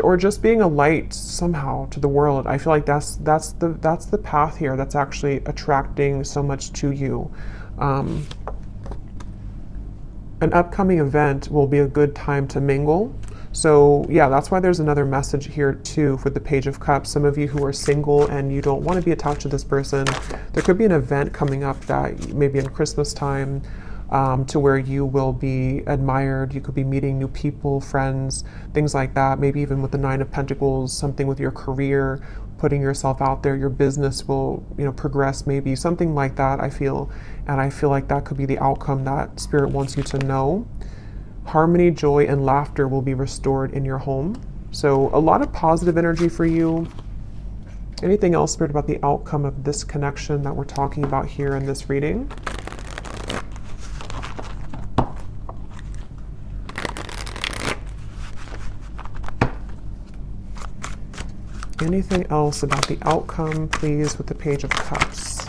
A: or just being a light somehow to the world. I feel like that's the path here that's actually attracting so much to you. An upcoming event will be a good time to mingle. So yeah, that's why there's another message here too for the Page of Cups. Some of you who are single and you don't want to be attached to this person, there could be an event coming up that maybe in Christmas time, to where you will be admired. You could be meeting new people, friends, things like that. Maybe even with the Nine of Pentacles, something with your career, putting yourself out there, your business will, you know, progress, maybe something like that, I feel. And I feel like that could be the outcome that Spirit wants you to know. Harmony, joy, and laughter will be restored in your home. So a lot of positive energy for you. Anything else, Spirit, about the outcome of this connection that we're talking about here in this reading? Anything else about the outcome, please, with the Page of Cups?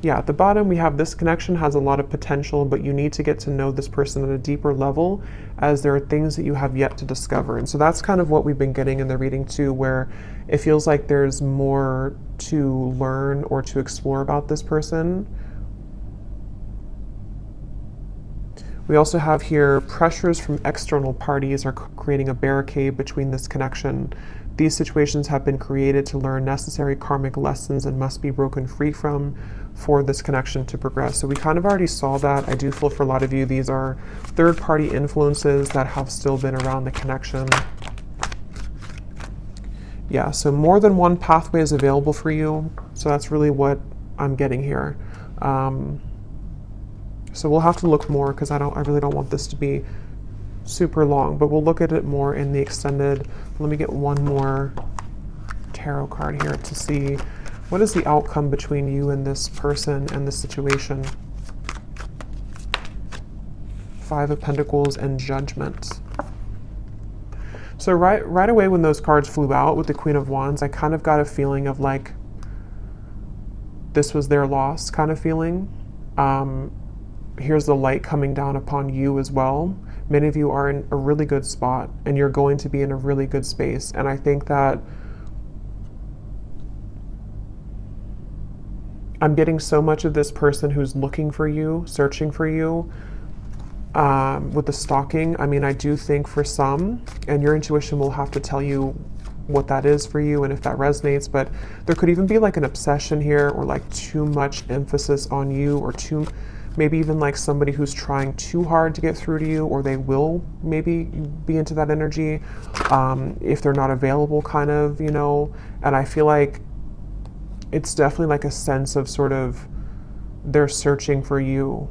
A: Yeah, at the bottom we have this connection has a lot of potential, but you need to get to know this person at a deeper level, as there are things that you have yet to discover. And so that's kind of what we've been getting in the reading too, where it feels like there's more to learn or to explore about this person. We also have here pressures from external parties are creating a barricade between this connection. These situations have been created to learn necessary karmic lessons and must be broken free from for this connection to progress. So we kind of already saw that. I do feel for a lot of you, these are third-party influences that have still been around the connection. Yeah, so more than one pathway is available for you. So that's really what I'm getting here. So we'll have to look more, because I really don't want this to be super long, but we'll look at it more in the extended. Let me get one more tarot card here to see what is the outcome between you and this person and this situation. Five of Pentacles and Judgment. So right away when those cards flew out with the Queen of Wands, I kind of got a feeling of like this was their loss kind of feeling. Here's the light coming down upon you as well. Many of you are in a really good spot and you're going to be in a really good space. And I think that I'm getting so much of this person who's looking for you, searching for you, with the stalking. I mean, I do think for some, and your intuition will have to tell you what that is for you and if that resonates, but there could even be like an obsession here, or like too much emphasis on you, or maybe even like somebody who's trying too hard to get through to you, or they will maybe be into that energy if they're not available, kind of, you know. And I feel like it's definitely like a sense of sort of they're searching for you,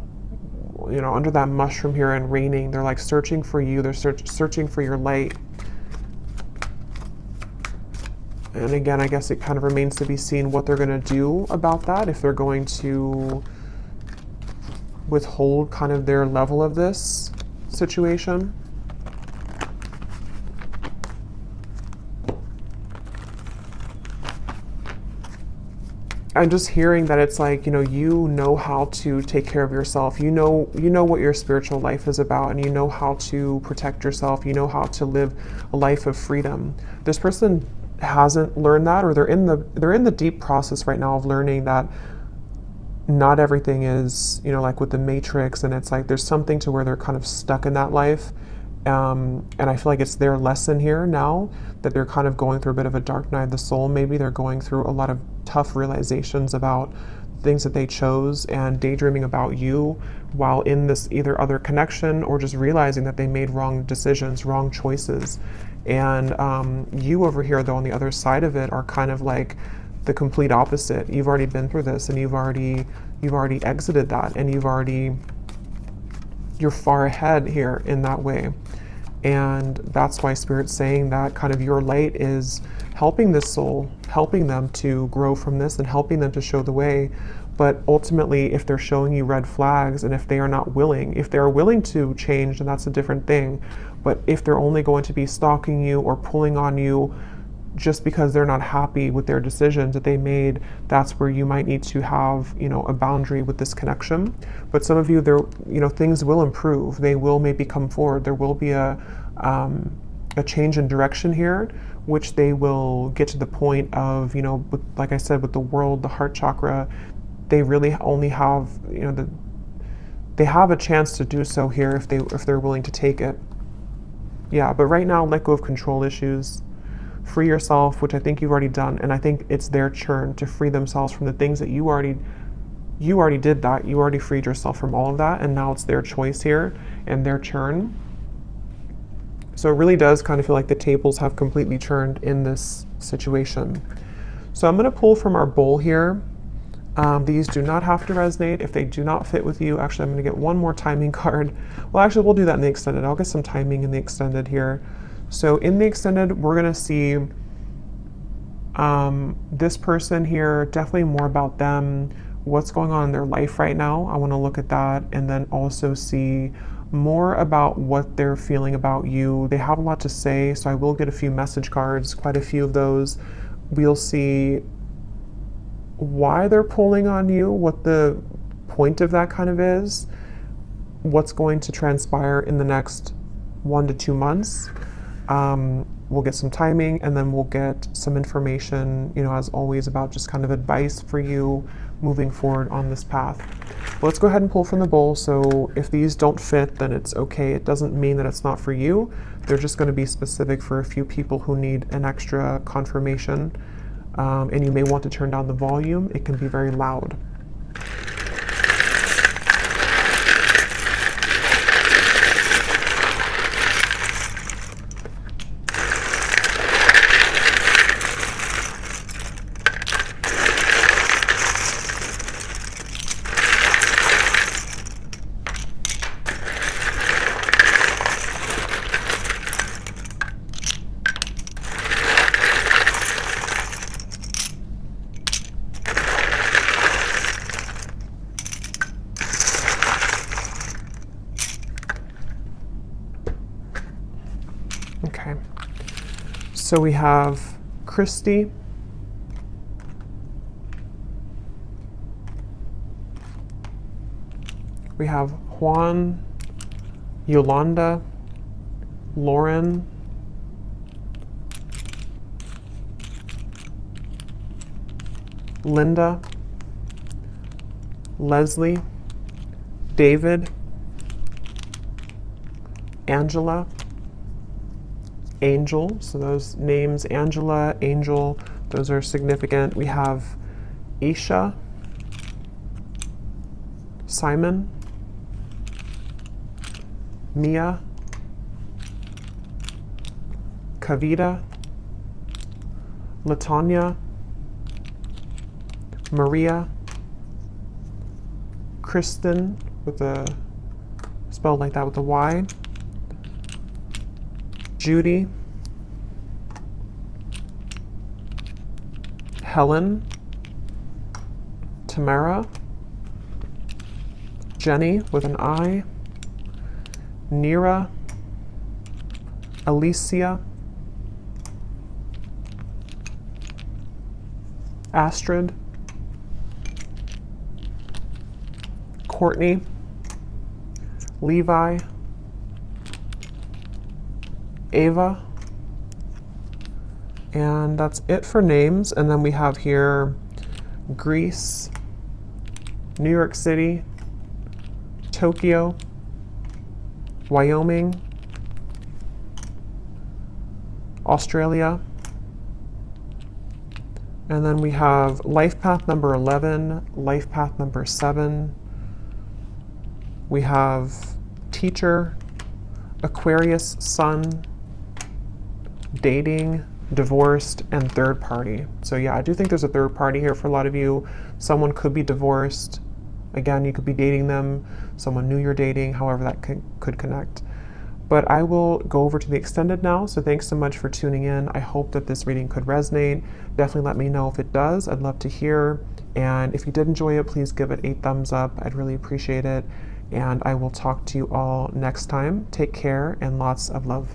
A: you know, under that mushroom here and raining. They're like searching for you. They're searching for your light. And again, I guess it kind of remains to be seen what they're going to do about that, if they're going to withhold kind of their level of this situation. I'm just hearing that it's like, you know how to take care of yourself. You know what your spiritual life is about, and you know how to protect yourself. You know how to live a life of freedom. This person hasn't learned that, or they're in the deep process right now of learning that not everything is, like with the Matrix, and it's like there's something to where they're kind of stuck in that life. And I feel like it's their lesson here now, that they're kind of going through a bit of a dark night of the soul. Maybe they're going through a lot of tough realizations about things that they chose, and daydreaming about you while in this either other connection, or just realizing that they made wrong decisions, wrong choices. And you over here, though, on the other side of it, are kind of like the complete opposite. You've already been through this, and you've already exited that, and you're far ahead here in that way. And that's why Spirit's saying that kind of your light is helping this soul, helping them to grow from this and helping them to show the way. But ultimately, if they're showing you red flags, and if they are not willing, if they're willing to change, then that's a different thing. But if they're only going to be stalking you or pulling on you just because they're not happy with their decisions that they made, that's where you might need to have, a boundary with this connection. But some of you, things will improve. They will maybe come forward. There will be a change in direction here, which they will get to the point of, like I said, with the world, the heart chakra, they really only have, they have a chance to do so here if they're willing to take it. Yeah, but right now, let go of control issues. Free yourself, which I think you've already done, and I think it's their turn to free themselves from the things that you already did that. You already freed yourself from all of that, and now it's their choice here and their turn. So it really does kind of feel like the tables have completely turned in this situation. So I'm going to pull from our bowl here. These do not have to resonate if they do not fit with you. Actually, I'm going to get one more timing card. Well, actually, we'll do that in the extended. I'll get some timing in the extended here. So in the extended, we're going to see this person here, definitely more about them, what's going on in their life right now. I want to look at that, and then also see more about what they're feeling about you. They have a lot to say, so I will get a few message cards, quite a few of those. We'll see why they're pulling on you, what the point of that kind of is, what's going to transpire in the next 1 to 2 months. We'll get some timing, and then we'll get some information, as always, about just kind of advice for you moving forward on this path. Let's go ahead and pull from the bowl. So if these don't fit, then it's okay. It doesn't mean that it's not for you. They're just going to be specific for a few people who need an extra confirmation. And you may want to turn down the volume. It can be very loud. Okay, so we have Christy, we have Juan, Yolanda, Lauren, Linda, Leslie, David, Angela, Angel. So those names, Angela, Angel, those are significant. We have Isha, Simon, Mia, Kavita, Latanya, Maria, Kristen, with a spelled like that with a Y, Judy, Helen, Tamara, Jenny with an I, Nira, Alicia, Astrid, Courtney, Levi, Ava, and that's it for names. And then we have here Greece, New York City, Tokyo, Wyoming, Australia, and then we have life path number 11, life path number 7. We have teacher, Aquarius, sun, dating, divorced, and third party. So yeah, I do think there's a third party here for a lot of you. Someone could be divorced. Again, you could be dating them, someone new you're dating, however that could connect. But I will go over to the extended now, so thanks so much for tuning in. I hope that this reading could resonate. Definitely let me know if it does. I'd love to hear. And if you did enjoy it, please give it a thumbs up. I'd really appreciate it. And I will talk to you all next time. Take care and lots of love.